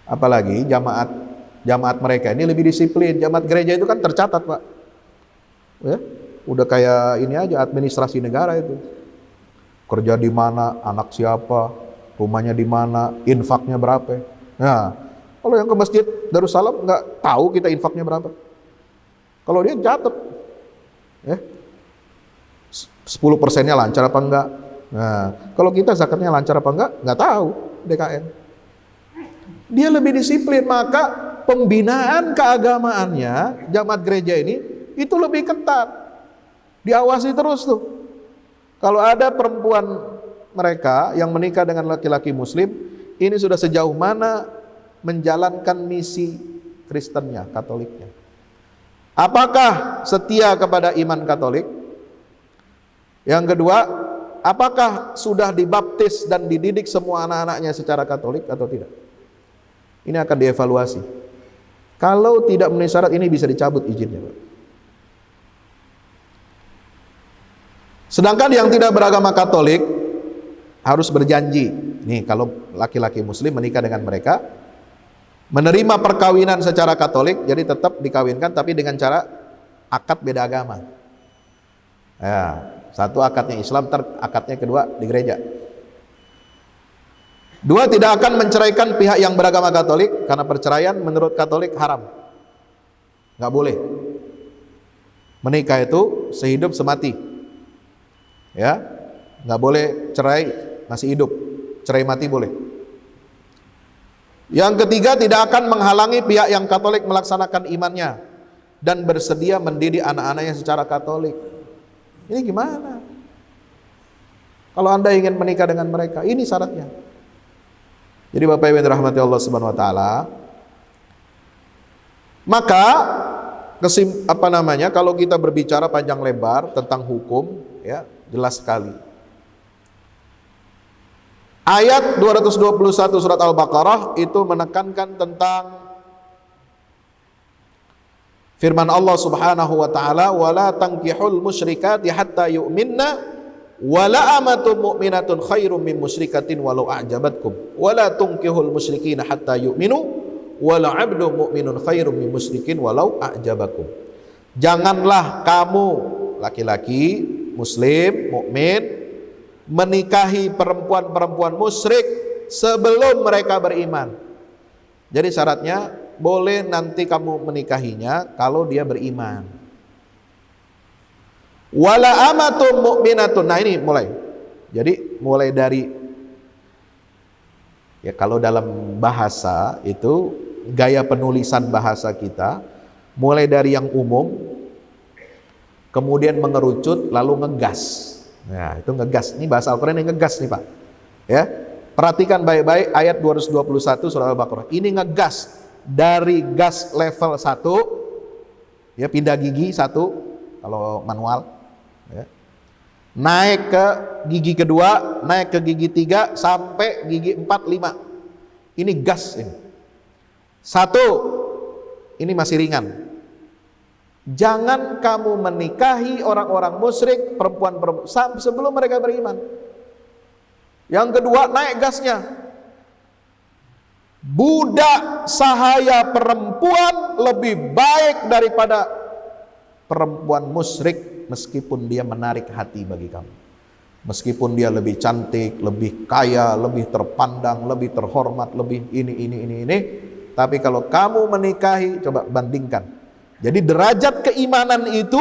Apalagi jamaat mereka ini lebih disiplin. Jamaat gereja itu kan tercatat, Pak. Ya, udah kayak ini aja, administrasi negara itu. Kerja di mana, anak siapa, rumahnya di mana, infaknya berapa. Nah, kalau yang ke masjid Darussalam nggak tahu kita infaknya berapa. Kalau dia catat, ya, 10%-nya lancar apa enggak. Nah, kalau kita zakatnya lancar apa enggak, nggak tahu DKN. Dia lebih disiplin, maka pembinaan keagamaannya jamaat gereja ini itu lebih ketat. Diawasi terus tuh. Kalau ada perempuan mereka yang menikah dengan laki-laki muslim, ini sudah sejauh mana menjalankan misi Kristennya, Katoliknya. Apakah setia kepada iman Katolik? Yang kedua, apakah sudah dibaptis dan dididik semua anak-anaknya secara Katolik atau tidak? Ini akan dievaluasi. Kalau tidak memenuhi syarat ini bisa dicabut izinnya, Pak. Sedangkan yang tidak beragama Katolik harus berjanji. Nih, kalau laki-laki muslim menikah dengan mereka, menerima perkawinan secara Katolik, jadi tetap dikawinkan tapi dengan cara akad beda agama. Ya, satu akadnya Islam, akadnya kedua di gereja. Dua, tidak akan menceraikan pihak yang beragama Katolik, karena perceraian menurut Katolik haram. Nggak boleh. Menikah itu sehidup semati. Ya, nggak boleh cerai masih hidup. Cerai mati boleh. Yang ketiga, tidak akan menghalangi pihak yang Katolik melaksanakan imannya dan bersedia mendidik anak-anaknya secara Katolik. Ini gimana? Kalau Anda ingin menikah dengan mereka, ini syaratnya. Jadi Bapak Ibu yang dirahmati Allah Subhanahu wa taala, maka kalau kita berbicara panjang lebar tentang hukum, ya, jelas sekali. Ayat 221 surat Al-Baqarah itu menekankan tentang firman Allah Subhanahu wa taala, wala tankihul musyrikati hatta yu'minna wala amatun mu'minatun khairum min musyrikatin walau a'jabatkum wala tunkihul musyrikina hatta yu'minu wala 'abdun mu'minun khairum min musyrikin walau a'jabakum. Janganlah kamu laki-laki muslim mukmin menikahi perempuan-perempuan musyrik sebelum mereka beriman. Jadi syaratnya boleh nanti kamu menikahinya kalau dia beriman. Wala amatun mu'minatun. Nah ini mulai. Jadi mulai dari, ya kalau dalam bahasa itu gaya penulisan bahasa kita mulai dari yang umum kemudian mengerucut lalu ngegas. Nah, itu ngegas. Ini bahasa Al-Qur'an yang ngegas nih, Pak. Ya. Perhatikan baik-baik ayat 221 surah Al-Baqarah. Ini ngegas dari gas level 1, ya, pindah gigi 1 kalau manual, ya. Naik ke gigi kedua, naik ke gigi 3 sampai gigi 4, 5. Ini gas ini. 1, ini masih ringan. Jangan kamu menikahi orang-orang musyrik, perempuan-perempuan sebelum mereka beriman. Yang kedua, naik gasnya. Budak sahaya perempuan lebih baik daripada perempuan musyrik meskipun dia menarik hati bagi kamu. Meskipun dia lebih cantik, lebih kaya, lebih terpandang, lebih terhormat, lebih ini. Tapi kalau kamu menikahi, coba bandingkan. Jadi derajat keimanan itu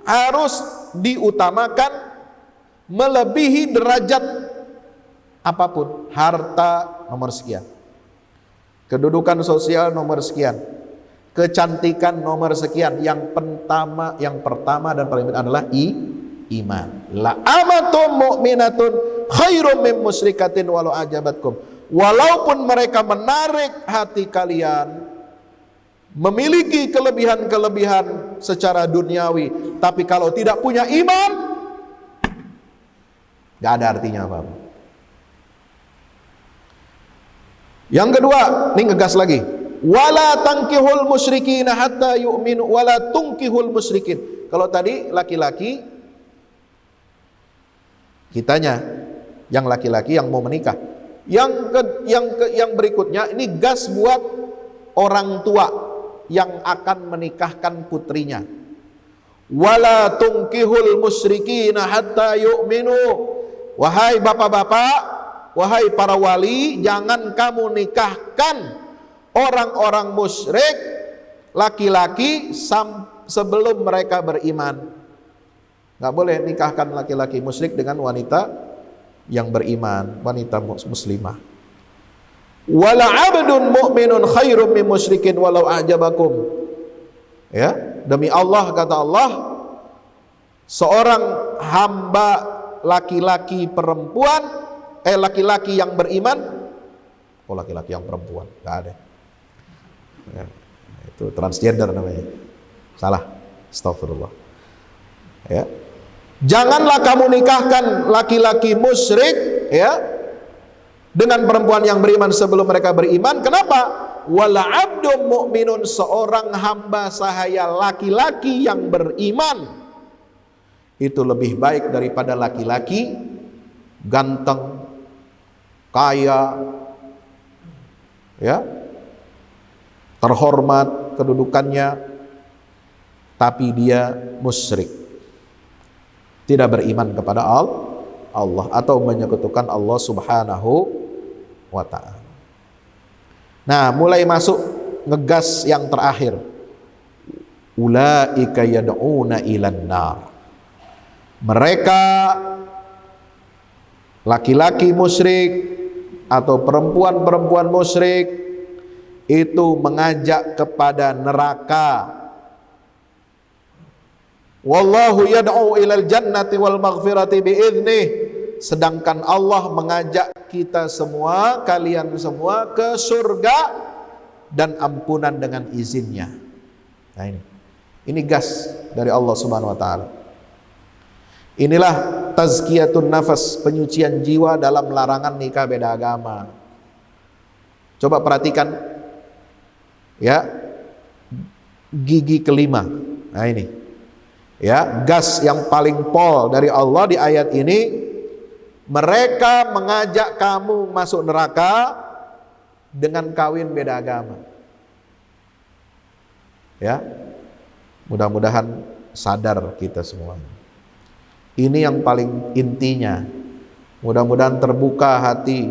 harus diutamakan melebihi derajat apapun. Harta nomor sekian, kedudukan sosial nomor sekian, kecantikan nomor sekian. Yang pertama dan paling penting adalah iman. La amatun mu'minatun khairum min musyrikatin walau ajabatkum. Walaupun mereka menarik hati kalian, memiliki kelebihan-kelebihan secara duniawi, tapi kalau tidak punya iman, gak ada artinya apa-apa. Yang kedua, ini ngegas lagi. Wala tankihul musyrikina hatta yu'minu wala tunkihul musyrikin. Kalau tadi laki-laki, kitanya yang laki-laki yang mau menikah. Yang berikutnya ini gas buat orang tua yang akan menikahkan putrinya. Wala tunkihul musyrikina hatta yu'minu. Wahai bapak-bapak, wahai para wali, jangan kamu nikahkan orang-orang musyrik laki-laki sebelum mereka beriman. Nggak boleh nikahkan laki-laki musyrik dengan wanita yang beriman, wanita muslimah. Wala 'abdun mu'minun khairum min musyrikin walau a'jabakum. Ya, demi Allah, kata Allah, seorang hamba laki-laki perempuan, laki-laki yang beriman, laki-laki yang perempuan, nggak ada. Ya, itu transgender namanya. Salah, astagfirullah. Ya, janganlah kamu nikahkan laki-laki musyrik, ya, dengan perempuan yang beriman sebelum mereka beriman. Kenapa? Wala 'abdun mu'minun, seorang hamba sahaya laki-laki yang beriman itu lebih baik daripada laki-laki ganteng, kaya, ya, terhormat kedudukannya, tapi dia musyrik, tidak beriman kepada Allah atau menyekutukan Allah Subhanahu wa ta'ala. Nah, mulai masuk ngegas yang terakhir. Ulaika yad'una ilan nar. Mereka laki-laki musyrik atau perempuan-perempuan musyrik itu mengajak kepada neraka. Wallahu yad'u ilal jannati wal maghfirati bi'idnih. Sedangkan Allah mengajak kita semua, kalian semua, ke surga dan ampunan dengan izinnya. Nah, ini gas dari Allah Subhanahu wa ta'ala. Inilah tazkiyatun nafas, penyucian jiwa dalam larangan nikah beda agama. Coba perhatikan, ya, gigi kelima. Nah, ini, ya, gas yang paling pol dari Allah di ayat ini. Mereka mengajak kamu masuk neraka dengan kawin beda agama. Ya, mudah-mudahan sadar kita semua. Ini yang paling intinya. Mudah-mudahan terbuka hati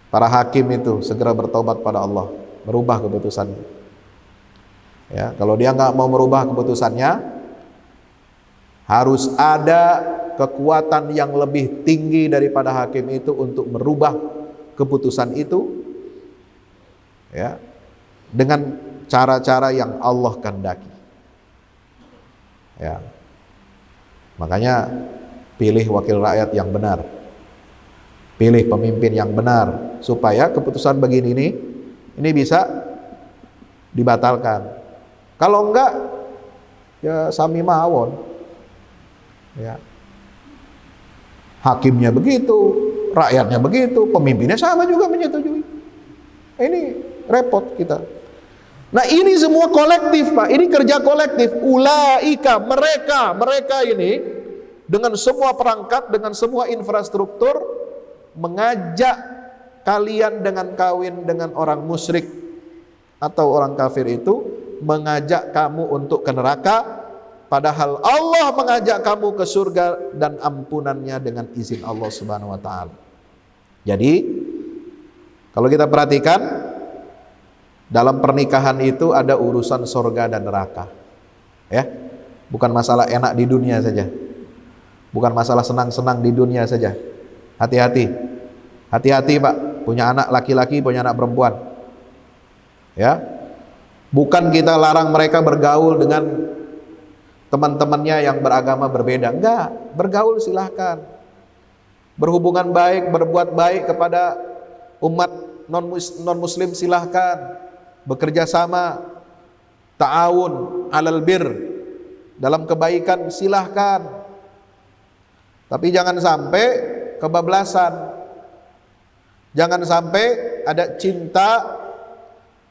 para hakim itu, segera bertobat pada Allah, merubah keputusannya. Ya, kalau dia nggak mau merubah keputusannya, harus ada kekuatan yang lebih tinggi daripada hakim itu untuk merubah keputusan itu, ya, dengan cara-cara yang Allah kehendaki. Ya, makanya pilih wakil rakyat yang benar, pilih pemimpin yang benar, supaya keputusan begini ini bisa dibatalkan. Kalau enggak, ya sami mawon. Ya, hakimnya begitu, rakyatnya begitu, pemimpinnya sama juga menyetujui. Ini repot kita. Nah, ini semua kolektif, Pak. Ini kerja kolektif. Ulaika, mereka ini dengan semua perangkat, dengan semua infrastruktur, mengajak kalian dengan kawin dengan orang musyrik atau orang kafir itu, mengajak kamu untuk ke neraka. Padahal Allah mengajak kamu ke surga dan ampunannya dengan izin Allah Subhanahu wa ta'ala. Jadi, kalau kita perhatikan, dalam pernikahan itu ada urusan surga dan neraka. Ya, bukan masalah enak di dunia saja. Bukan masalah senang-senang di dunia saja. Hati-hati. Hati-hati, Pak. Punya anak laki-laki, punya anak perempuan. Ya. Bukan kita larang mereka bergaul dengan teman-temannya yang beragama berbeda. Enggak, bergaul silahkan. berhubungan baik, berbuat baik kepada umat non-muslim silahkan. Bekerja sama, ta'awun alal bir, dalam kebaikan silahkan. Tapi jangan sampai kebablasan. Jangan sampai ada cinta,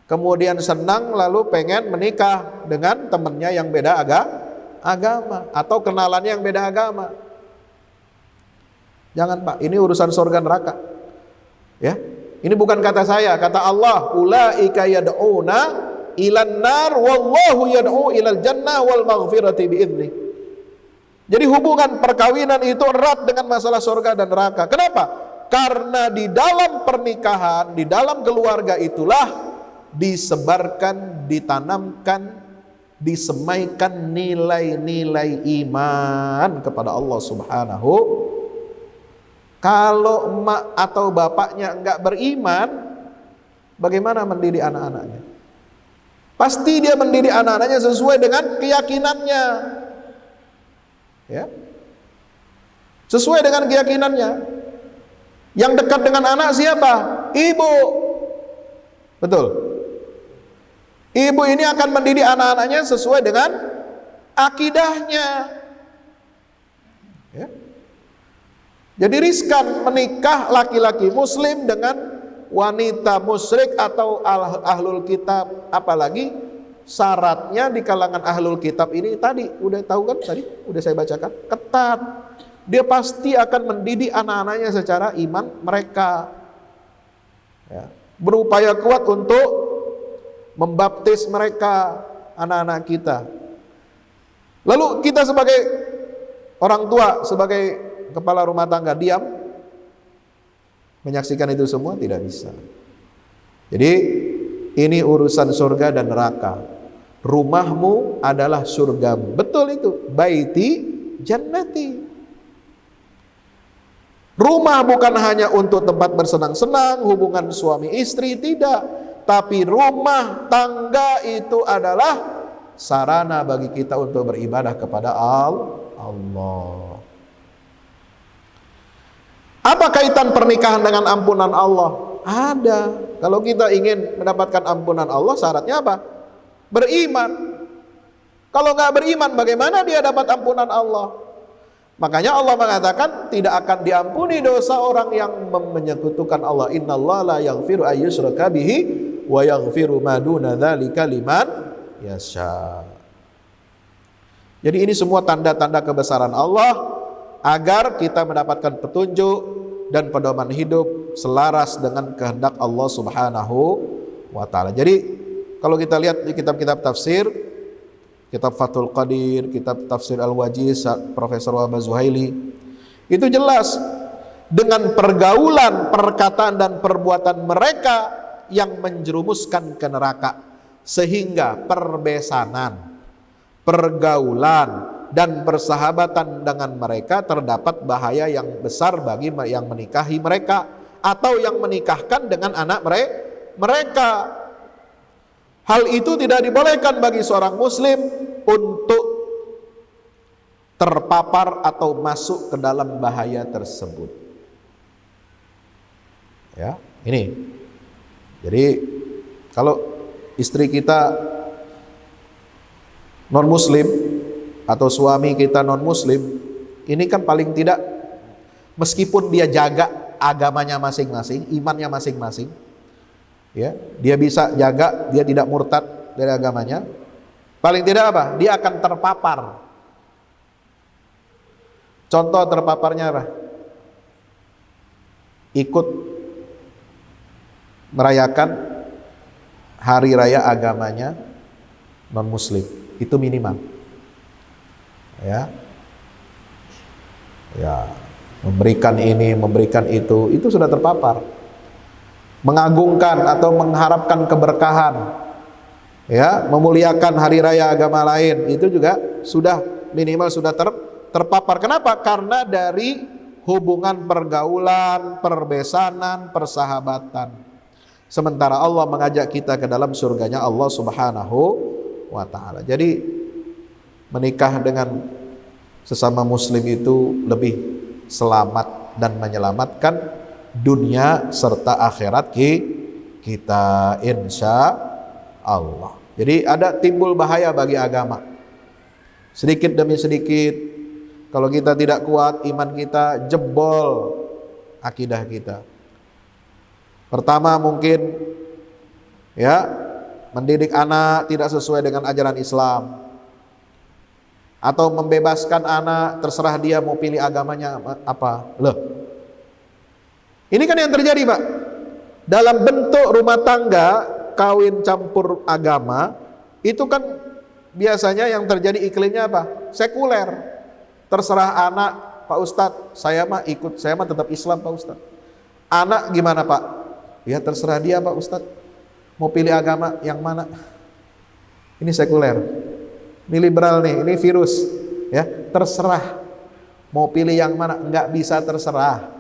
kemudian senang lalu pengen menikah dengan temannya yang beda agama, atau kenalannya yang beda agama. Jangan Pak, ini urusan surga neraka. Ya, ini bukan kata saya, kata Allah, ulaika yad'una ilan nar wallahu yad'u ilal jannah wal maghfirati biidzni. Jadi hubungan perkawinan itu erat dengan masalah surga dan neraka. Kenapa? Karena di dalam pernikahan, di dalam keluarga itulah disebarkan, ditanamkan, disemaikan nilai-nilai iman kepada Allah Subhanahu. Kalau emak atau bapaknya enggak beriman, bagaimana mendidik anak-anaknya? Pasti dia mendidik anak-anaknya sesuai dengan keyakinannya. Ya. Sesuai dengan keyakinannya. Yang dekat dengan anak siapa? Ibu. Betul. Ibu ini akan mendidik anak-anaknya sesuai dengan akidahnya. Ya. Jadi riskan menikah laki-laki muslim dengan wanita musyrik atau ahlul kitab, apalagi syaratnya di kalangan ahlul kitab ini tadi udah tahu kan, tadi udah saya bacakan, ketat. Dia pasti akan mendidik anak-anaknya secara iman mereka. Ya. Berupaya kuat untuk membaptis mereka, anak-anak kita. Lalu kita sebagai orang tua, sebagai kepala rumah tangga, diam menyaksikan itu semua? Tidak bisa. Jadi ini urusan surga dan neraka. Rumahmu adalah surgamu. Betul itu. Baiti jannati. Rumah bukan hanya untuk tempat bersenang-senang, hubungan suami istri, tidak. Tapi rumah tangga itu adalah sarana bagi kita untuk beribadah kepada Allah. Apa kaitan pernikahan dengan ampunan Allah? Ada. Kalau kita ingin mendapatkan ampunan Allah, syaratnya apa? Beriman. Kalau nggak beriman, bagaimana dia dapat ampunan Allah? Makanya Allah mengatakan tidak akan diampuni dosa orang yang menyekutukan Allah. Innallaha la yaghfiru ayyushraka bihi wa yaghfiru ma duna dzalika liman yasha. Jadi ini semua tanda-tanda kebesaran Allah agar kita mendapatkan petunjuk dan pedoman hidup selaras dengan kehendak Allah Subhanahu wa taala. Jadi kalau kita lihat di kitab-kitab tafsir, kitab Fathul Qadir, kitab Tafsir Al-Wajiz Profesor Wahbah Zuhaili, itu jelas dengan pergaulan, perkataan dan perbuatan mereka yang menjerumuskan ke neraka, sehingga perbesanan, pergaulan dan persahabatan dengan mereka terdapat bahaya yang besar bagi yang menikahi mereka atau yang menikahkan dengan anak mereka. Hal itu tidak dibolehkan bagi seorang muslim untuk terpapar atau masuk ke dalam bahaya tersebut. Ya, ini. Jadi kalau istri kita non muslim atau suami kita non muslim, ini kan paling tidak meskipun dia jaga agamanya masing-masing, imannya masing-masing, ya, dia bisa jaga, dia tidak murtad dari agamanya, paling tidak apa? Dia akan terpapar. Contoh terpaparnya apa? Ikut merayakan hari raya agamanya non muslim, itu minimal. Ya, memberikan ini, memberikan itu sudah terpapar. Mengagungkan atau mengharapkan keberkahan, ya, memuliakan hari raya agama lain, itu juga sudah minimal sudah terpapar. Kenapa? Karena dari hubungan pergaulan, perbesanan, persahabatan. Sementara Allah mengajak kita ke dalam surganya Allah Subhanahu wa ta'ala. Jadi menikah dengan sesama muslim itu lebih selamat dan menyelamatkan dunia serta akhirat kita, insya Allah. Jadi ada timbul bahaya bagi agama. Sedikit demi sedikit, kalau kita tidak kuat iman kita, jebol akidah kita. Pertama mungkin ya, mendidik anak tidak sesuai dengan ajaran Islam, atau membebaskan anak terserah dia mau pilih agamanya apa. Loh, ini kan yang terjadi, Pak. Dalam bentuk rumah tangga, kawin campur agama, itu kan biasanya yang terjadi iklimnya apa? Sekuler. Terserah anak, Pak Ustadz, saya mah tetap Islam, Pak Ustadz. Anak gimana, Pak? Ya terserah dia, Pak Ustadz. Mau pilih agama yang mana? Ini sekuler. Ini liberal nih, ini virus. Ya, terserah. Mau pilih yang mana? Enggak bisa terserah.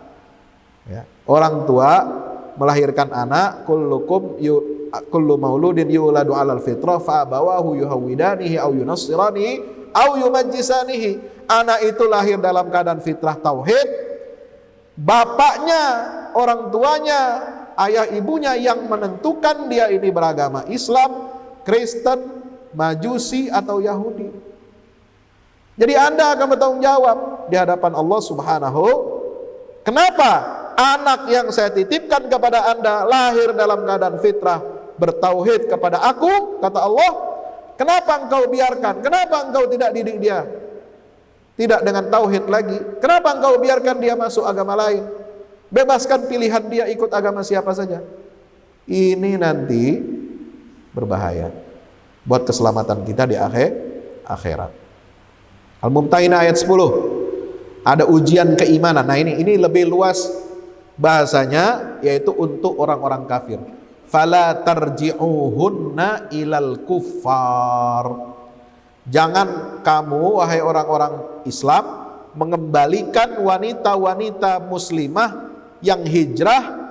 Ya. Orang tua melahirkan anak, kullu mauludin yuladu 'alal fitrah fa abawahu yuhawidanihi aw yunassiranihi aw yumajjisanihi. Anak itu lahir dalam keadaan fitrah tauhid. Bapaknya, orang tuanya, ayah ibunya yang menentukan dia ini beragama Islam, Kristen, Majusi atau Yahudi. Jadi Anda akan bertanggung jawab di hadapan Allah Subhanahu. Kenapa anak yang saya titipkan kepada Anda lahir dalam keadaan fitrah bertauhid kepada aku, kata Allah, kenapa engkau biarkan? Kenapa engkau tidak didik dia tidak dengan tauhid lagi? Kenapa engkau biarkan dia masuk agama lain? Bebaskan pilihan dia ikut agama siapa saja. Ini nanti berbahaya buat keselamatan kita di akhirat. Al-Mumtahinah ayat 10. Ada ujian keimanan. Nah ini lebih luas bahasanya, yaitu untuk orang-orang kafir. Fala tarji'uhunna ilal kuffar. Jangan kamu, wahai orang-orang Islam, mengembalikan wanita-wanita muslimah yang hijrah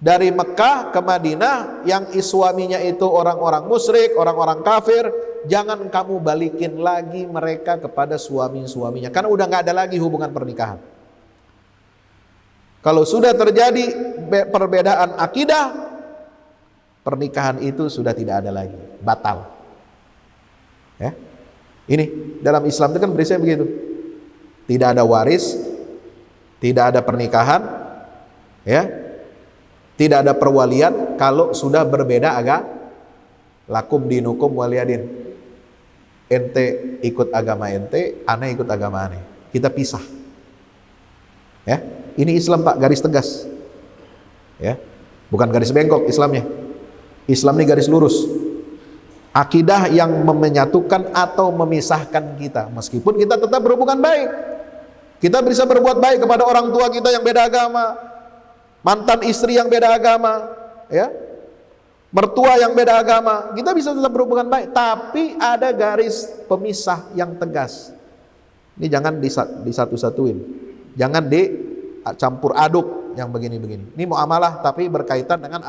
dari Mekah ke Madinah, yang suaminya itu orang-orang musyrik, orang-orang kafir. Jangan kamu balikin lagi mereka kepada suami-suaminya, karena udah gak ada lagi hubungan pernikahan. Kalau sudah terjadi perbedaan akidah, pernikahan itu sudah tidak ada lagi, batal. Ya, ini dalam Islam itu kan berisanya begitu. Tidak ada waris, tidak ada pernikahan, ya, tidak ada perwalian kalau sudah berbeda agama. Lakum dinukum waliyadin. Ente ikut agama ente, ane ikut agama ane. Kita pisah. Ya, ini Islam, Pak, garis tegas. Ya, bukan garis bengkok Islamnya. Islam ini garis lurus. Akidah yang menyatukan atau memisahkan kita, meskipun kita tetap berhubungan baik. Kita bisa berbuat baik kepada orang tua kita yang beda agama, mantan istri yang beda agama, ya, mertua yang beda agama, kita bisa tetap berhubungan baik, tapi ada garis pemisah yang tegas. Ini jangan disatu-satuin, jangan dicampur aduk yang begini-begini. Ini muamalah tapi berkaitan dengan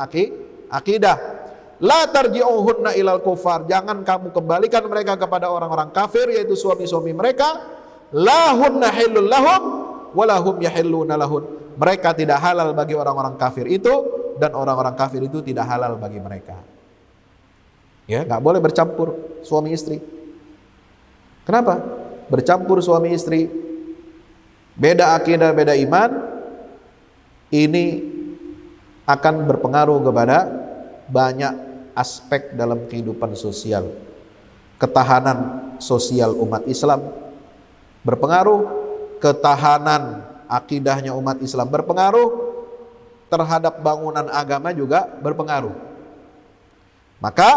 akidah. La tarji'uhunna ilal kufar. Jangan kamu kembalikan mereka kepada orang-orang kafir, yaitu suami-suami mereka. Lahunna hillul lahum walahum yahilluna lahun. Mereka tidak halal bagi orang-orang kafir itu, dan orang-orang kafir itu tidak halal bagi mereka. Ya, nggak boleh bercampur suami istri. Kenapa? Bercampur suami istri, beda akidah, beda iman, ini akan berpengaruh kepada banyak aspek dalam kehidupan sosial. Ketahanan sosial umat Islam berpengaruh, ketahanan akidahnya umat Islam berpengaruh, terhadap bangunan agama juga berpengaruh. Maka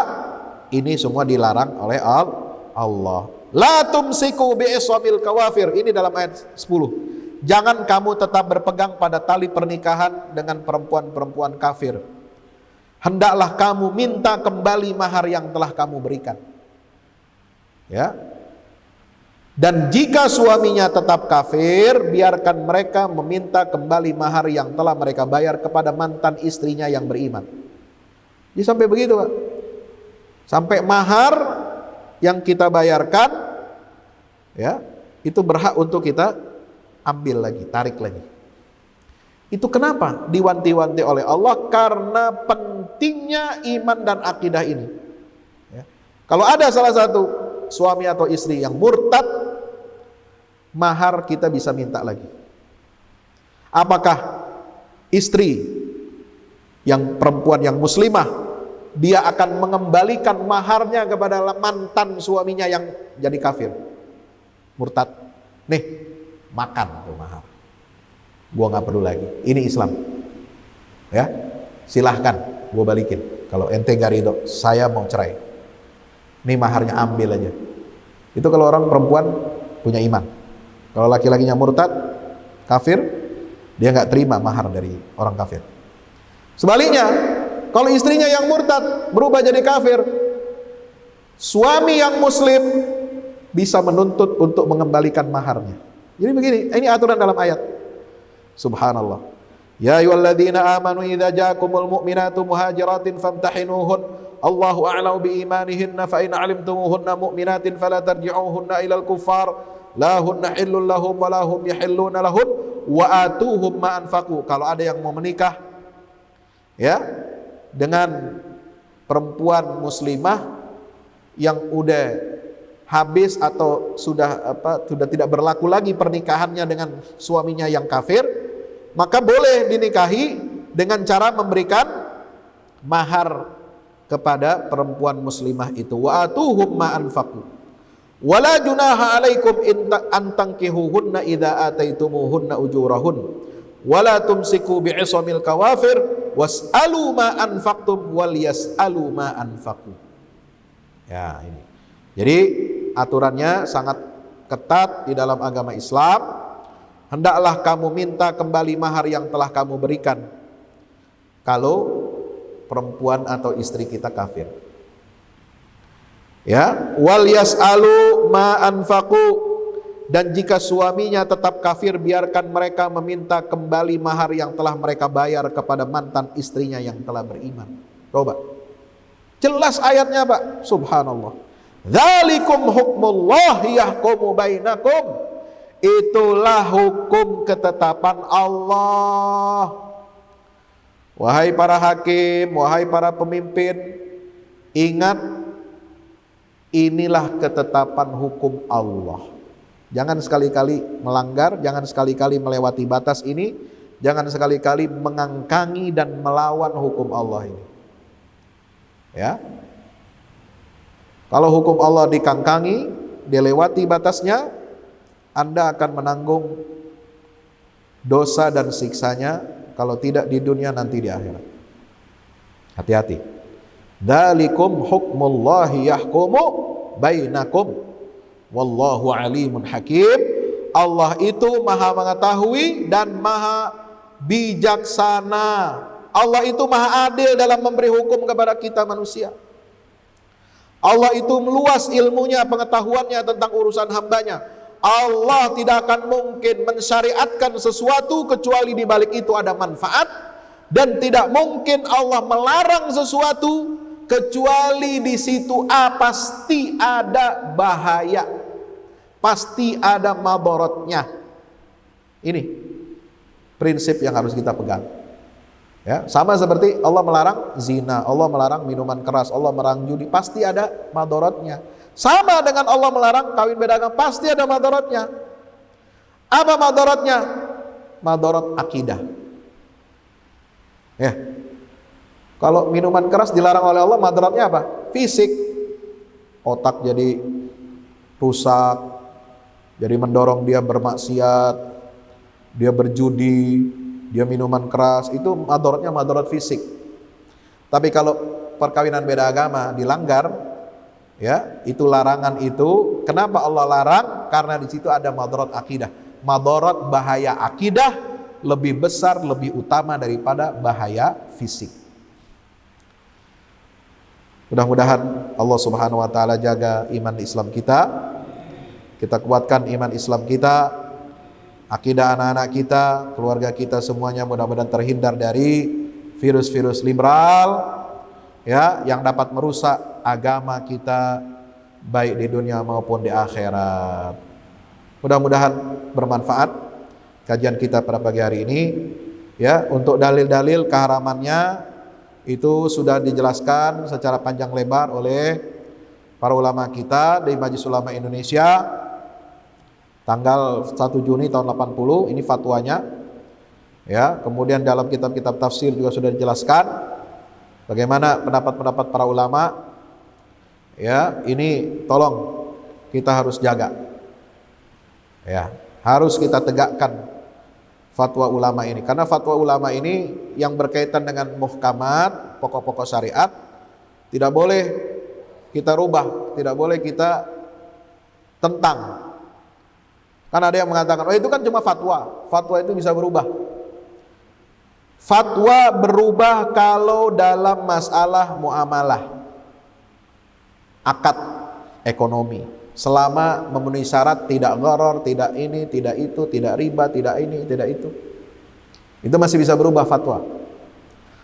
ini semua dilarang oleh Allah. La tumsiku bi'iswabil kawafir. Ini dalam ayat 10. Jangan kamu tetap berpegang pada tali pernikahan dengan perempuan-perempuan kafir. Hendaklah kamu minta kembali mahar yang telah kamu berikan. Ya. Dan jika suaminya tetap kafir, biarkan mereka meminta kembali mahar yang telah mereka bayar kepada mantan istrinya yang beriman. Jadi sampai begitu, Pak. Sampai mahar yang kita bayarkan, ya, itu berhak untuk kita ambil lagi, tarik lagi. Itu kenapa diwanti-wanti oleh Allah? Karena pentingnya iman dan akidah ini. Ya. Kalau ada salah satu suami atau istri yang murtad, mahar kita bisa minta lagi. Apakah istri yang perempuan yang muslimah, dia akan mengembalikan maharnya kepada mantan suaminya yang jadi kafir, murtad? Nih, makan tuh mahar, gua nggak perlu lagi, ini Islam, ya silahkan gua balikin. Kalau ente gak ridho, saya mau cerai, nih maharnya ambil aja. Itu kalau orang perempuan punya iman. Kalau laki-lakinya murtad, kafir, dia nggak terima mahar dari orang kafir. Sebaliknya, kalau istrinya yang murtad berubah jadi kafir, suami yang muslim bisa menuntut untuk mengembalikan maharnya. Jadi begini, ini aturan dalam ayat. Subhanallah. Ya ayyuhalladzina amanu idza ja'akumul mu'minatu muhajiratin famtahinuhun. Allahu a'lamu biimanihinna fa in 'alimtumuhunna mu'minatin fala tarji'uhunna ilal kuffar la hunna hillun lahum wa la hum yahilluna lahun wa atuhum ma anfaqu. Kalau ada yang mau menikah ya dengan perempuan muslimah yang udah habis atau sudah tidak berlaku lagi pernikahannya dengan suaminya yang kafir, maka boleh dinikahi dengan cara memberikan mahar kepada perempuan muslimah itu. Wa atuhum ma anfaqu wala junaha alaikum an tankihuhunna idza ataitumuhunna ujurahun wala tumsiku bi'isamil kawafir was'alu ma anfaqtum wal yas'alu ma anfaqu. Ya, ini. Jadi aturannya sangat ketat di dalam agama Islam. Hendaklah kamu minta kembali mahar yang telah kamu berikan kalau perempuan atau istri kita kafir. Ya, wal yas'alu ma anfaqu, dan jika suaminya tetap kafir, biarkan mereka meminta kembali mahar yang telah mereka bayar kepada mantan istrinya yang telah beriman. Coba. Jelas ayatnya, Pak. Subhanallah. Dzalikum hukmullah yahkumu bainakum. Itulah hukum ketetapan Allah. Wahai para hakim, wahai para pemimpin, ingat, inilah ketetapan hukum Allah. Jangan sekali-kali melanggar, jangan sekali-kali melewati batas ini, jangan sekali-kali mengangkangi dan melawan hukum Allah ini. Ya. Kalau hukum Allah dikangkangi, dilewati batasnya, Anda akan menanggung dosa dan siksanya, kalau tidak di dunia, nanti di akhirat. Hati-hati. Dzalikum hukmullahi yahkumu bainakum wallahu alimun hakim. Allah itu maha mengetahui dan maha bijaksana. Allah itu maha adil dalam memberi hukum kepada kita manusia. Allah itu meluas ilmunya, pengetahuannya tentang urusan hambanya. Allah tidak akan mungkin mensyariatkan sesuatu kecuali di balik itu ada manfaat, dan tidak mungkin Allah melarang sesuatu kecuali di situ pasti ada bahaya, pasti ada madaratnya. Ini prinsip yang harus kita pegang. Ya, sama seperti Allah melarang zina, Allah melarang minuman keras, Allah melarang judi, pasti ada madaratnya. Sama dengan Allah melarang kawin beda agama, pasti ada madaratnya. Apa madaratnya? Madarat akidah. Ya. Kalau minuman keras dilarang oleh Allah, madaratnya apa? Fisik. Otak jadi rusak, jadi mendorong dia bermaksiat, dia berjudi, dia minuman keras, itu madaratnya madarat fisik. Tapi kalau perkawinan beda agama dilanggar, ya, itu larangan itu. Kenapa Allah larang? Karena di situ ada madarat akidah. Madarat bahaya akidah lebih besar, lebih utama daripada bahaya fisik. Mudah-mudahan Allah Subhanahu wa taala jaga iman Islam kita. Kita kuatkan iman Islam kita, akidah anak-anak kita, keluarga kita semuanya mudah-mudahan terhindar dari virus-virus liberal ya yang dapat merusak agama kita baik di dunia maupun di akhirat. Mudah-mudahan bermanfaat. kajian kita pada pagi hari ini. Ya, untuk dalil-dalil keharamannya itu sudah dijelaskan secara panjang lebar oleh para ulama kita di Majelis Ulama Indonesia tanggal 1 Juni tahun 80, ini fatwanya. Ya, kemudian dalam kitab-kitab tafsir juga sudah dijelaskan bagaimana pendapat-pendapat para ulama. Ya, ini tolong kita harus jaga. Ya, harus kita tegakkan fatwa ulama ini, karena fatwa ulama ini yang berkaitan dengan muhkamat, pokok-pokok syariat, tidak boleh kita rubah, tidak boleh kita tentang. Kan ada yang mengatakan, oh itu kan cuma fatwa, fatwa itu bisa berubah. Fatwa berubah kalau dalam masalah muamalah, akad ekonomi, selama memenuhi syarat tidak gharar, tidak ini, tidak itu, tidak riba, tidak ini, tidak itu masih bisa berubah fatwa.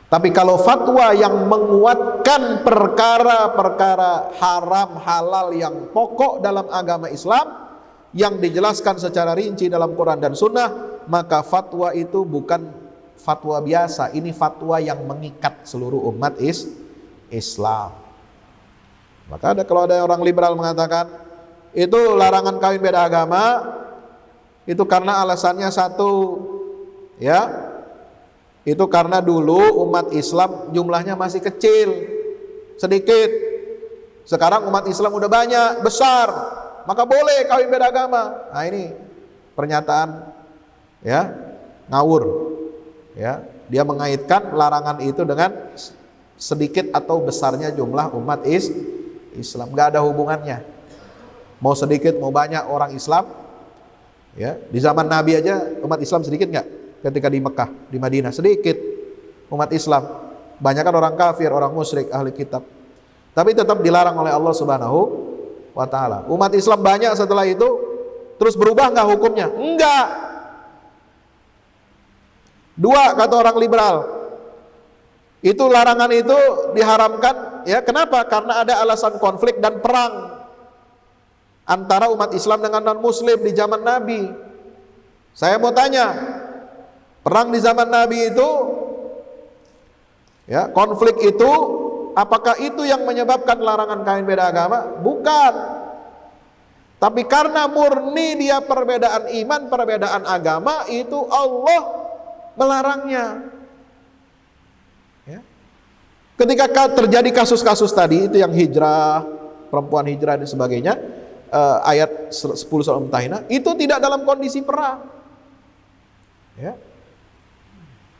Tapi kalau fatwa yang menguatkan perkara-perkara haram halal yang pokok dalam agama Islam yang dijelaskan secara rinci dalam Quran dan Sunnah, maka fatwa itu bukan fatwa biasa, ini fatwa yang mengikat seluruh umat Islam. Maka kalau ada orang liberal mengatakan itu larangan kawin beda agama, itu karena alasannya satu, ya, itu karena dulu umat Islam jumlahnya masih kecil, sedikit. Sekarang umat Islam udah banyak, besar, maka boleh kawin beda agama. Nah ini pernyataan, ya, ngawur, ya. Dia mengaitkan larangan itu dengan sedikit atau besarnya jumlah umat Islam, nggak ada hubungannya. Mau sedikit mau banyak orang Islam, ya, di zaman Nabi aja umat Islam sedikit nggak? Ketika di Mekah, di Madinah sedikit umat Islam, banyak kan orang kafir, orang musyrik, ahli kitab. Tapi tetap dilarang oleh Allah Subhanahu wa Ta'ala. Umat Islam banyak setelah itu, terus berubah nggak hukumnya? Enggak. Dua kata orang liberal, itu larangan itu diharamkan, ya kenapa? Karena ada alasan konflik dan perang antara umat Islam dengan non-muslim di zaman Nabi. Saya mau tanya, perang di zaman Nabi itu, ya, konflik itu, apakah itu yang menyebabkan larangan kawin beda agama? Bukan. Tapi karena murni dia perbedaan iman, perbedaan agama, itu Allah melarangnya. Ketika terjadi kasus-kasus tadi itu yang hijrah, perempuan hijrah dan sebagainya, ayat 10 surah Al-Mumtahinah, itu tidak dalam kondisi perang. Ya.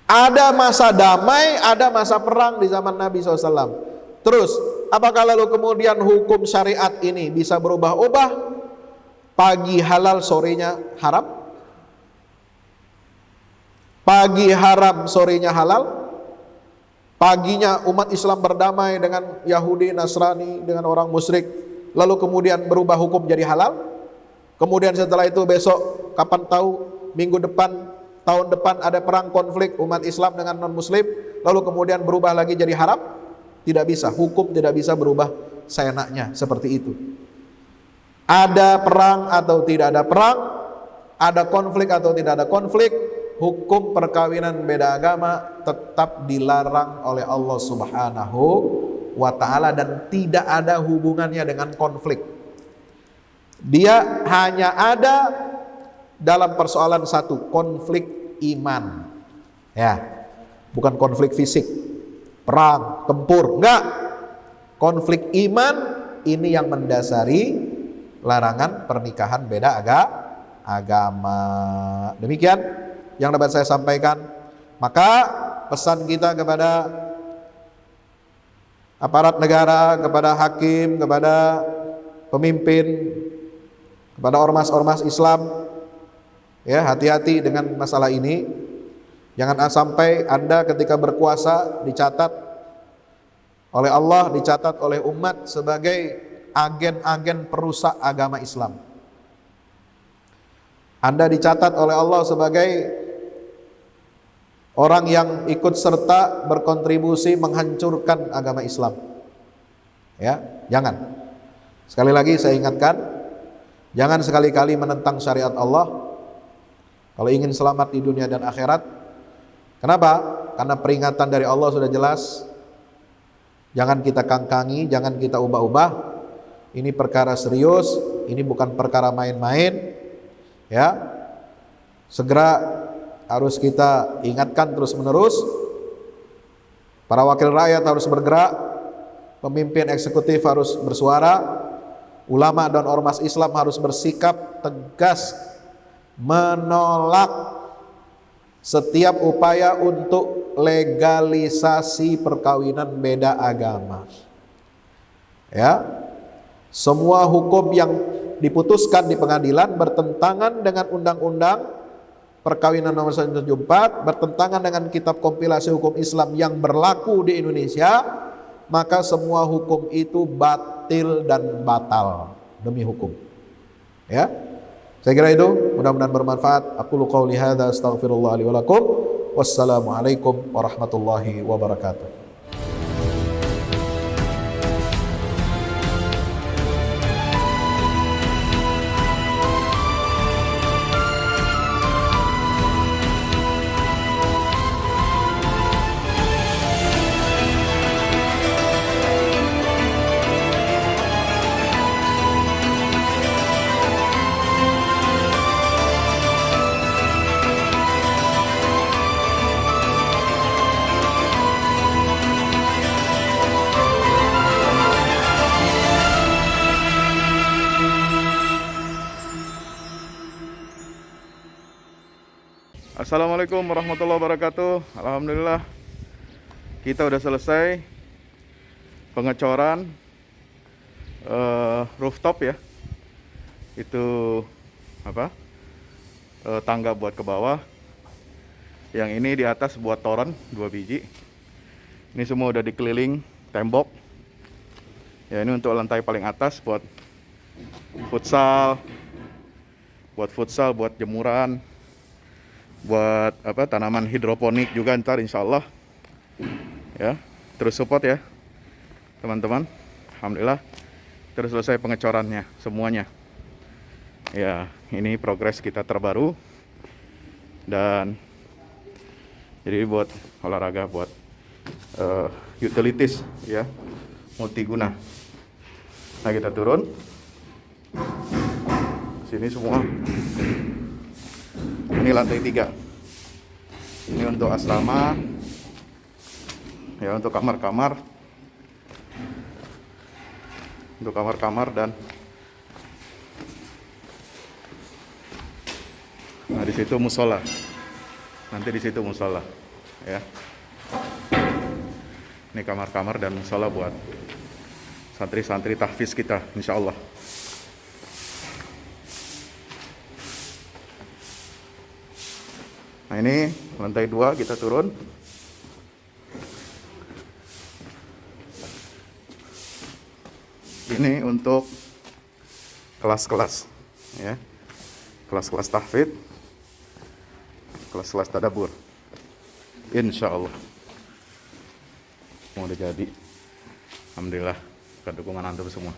Ada masa damai, ada masa perang di zaman Nabi SAW. Terus, apakah lalu kemudian hukum syariat ini bisa berubah-ubah? Pagi halal, sorenya haram? Pagi haram, sorenya halal? Paginya umat Islam berdamai dengan Yahudi, Nasrani, dengan orang musyrik, lalu kemudian berubah hukum jadi halal. Kemudian setelah itu besok, kapan tahu, minggu depan, tahun depan ada perang konflik umat Islam dengan non-muslim, lalu kemudian berubah lagi jadi haram. Tidak bisa, hukum tidak bisa berubah seenaknya seperti itu. Ada perang atau tidak ada perang, ada konflik atau tidak ada konflik, hukum perkawinan beda agama tetap dilarang oleh Allah Subhanahu wa Ta'ala dan tidak ada hubungannya dengan konflik. Dia hanya ada dalam persoalan satu, konflik iman, ya, bukan konflik fisik, perang, tempur, enggak. Konflik iman ini yang mendasari larangan pernikahan beda agama. Demikian yang dapat saya sampaikan. Maka pesan kita kepada aparat negara, kepada hakim, kepada pemimpin, kepada ormas-ormas Islam, ya, hati-hati dengan masalah ini. Jangan sampai Anda ketika berkuasa dicatat oleh Allah, dicatat oleh umat sebagai agen-agen perusak agama Islam. Anda dicatat oleh Allah sebagai orang yang ikut serta berkontribusi menghancurkan agama Islam. Ya, jangan. Sekali lagi saya ingatkan, jangan sekali-kali menentang syariat Allah. Kalau ingin selamat di dunia dan akhirat. Kenapa? Karena peringatan dari Allah sudah jelas. Jangan kita kangkangi, jangan kita ubah-ubah. Ini perkara serius, ini bukan perkara main-main. Ya. Segera harus kita ingatkan terus-menerus. Para wakil rakyat harus bergerak, pemimpin eksekutif harus bersuara, ulama dan ormas Islam harus bersikap tegas menolak setiap upaya untuk legalisasi perkawinan beda agama. Ya. Semua hukum yang diputuskan di pengadilan bertentangan dengan undang-undang perkawinan nomor 174, bertentangan dengan kitab kompilasi hukum Islam yang berlaku di Indonesia, maka semua hukum itu batil dan batal demi hukum. Ya. Saya kira itu, mudah-mudahan bermanfaat. Aqulu qouli hadza astaghfirullah li wa lakum. Wassalamualaikum warahmatullahi wabarakatuh. Assalamualaikum warahmatullahi wabarakatuh. Alhamdulillah kita udah selesai pengecoran rooftop ya. Itu apa? Tangga buat ke bawah. Yang ini di atas buat toren 2 biji. Ini semua udah dikeliling tembok. Ya, ini untuk lantai paling atas buat futsal, buat jemuran, buat apa, tanaman hidroponik juga ntar insyaallah ya. Terus support ya teman-teman. Alhamdulillah terus selesai pengecorannya semuanya ya. Ini progres kita terbaru, dan jadi buat olahraga, buat utilities ya, multiguna. Nah, kita turun sini semua. Ini lantai 3. Ini untuk asrama. Ya, untuk kamar-kamar. Untuk kamar-kamar dan nah, di situ musola. Nanti di situ musola, ya. Ini kamar-kamar dan musola buat santri-santri tahfiz kita, insyaallah. Nah, ini lantai 2 kita turun. Ini untuk kelas-kelas ya. Kelas-kelas tahfidz, kelas-kelas tadabbur. Insyaallah. Mau udah jadi. Alhamdulillah, berkat dukungan antum semua.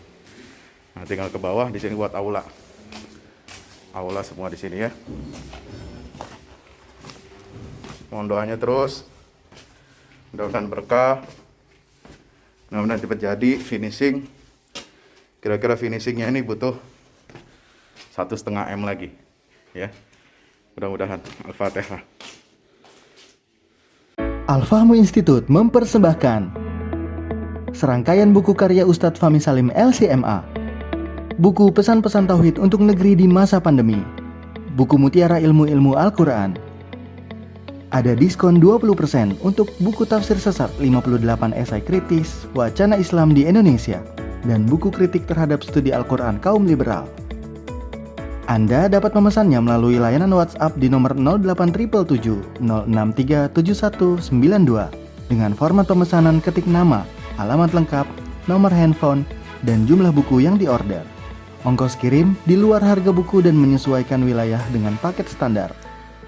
Nah, tinggal ke bawah, di sini buat aula. Aula semua di sini ya. Mohon doanya terus, mudah-mudahan berkah, mudah-mudahan cepat jadi finishing. Kira-kira finishingnya ini butuh 1,5 M lagi ya, mudah-mudahan. Al-Fatihah. Al-Fahmu Institute mempersembahkan serangkaian buku karya Ustadz Fahmi Salim LCMA, buku pesan-pesan tauhid untuk negeri di masa pandemi, buku mutiara ilmu-ilmu Al-Quran. Ada diskon 20% untuk buku tafsir sesat 58 esai kritis wacana Islam di Indonesia dan buku kritik terhadap studi Al-Quran kaum liberal. Anda dapat memesannya melalui layanan WhatsApp di nomor 08777 0637192 dengan format pemesanan ketik nama, alamat lengkap, nomor handphone, dan jumlah buku yang diorder. Ongkos kirim di luar harga buku dan menyesuaikan wilayah dengan paket standar.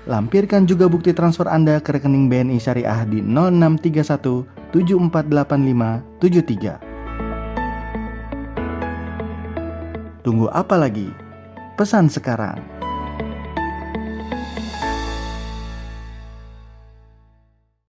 Lampirkan juga bukti transfer Anda ke rekening BNI Syariah di 0631 748573. Tunggu apa lagi? Pesan sekarang.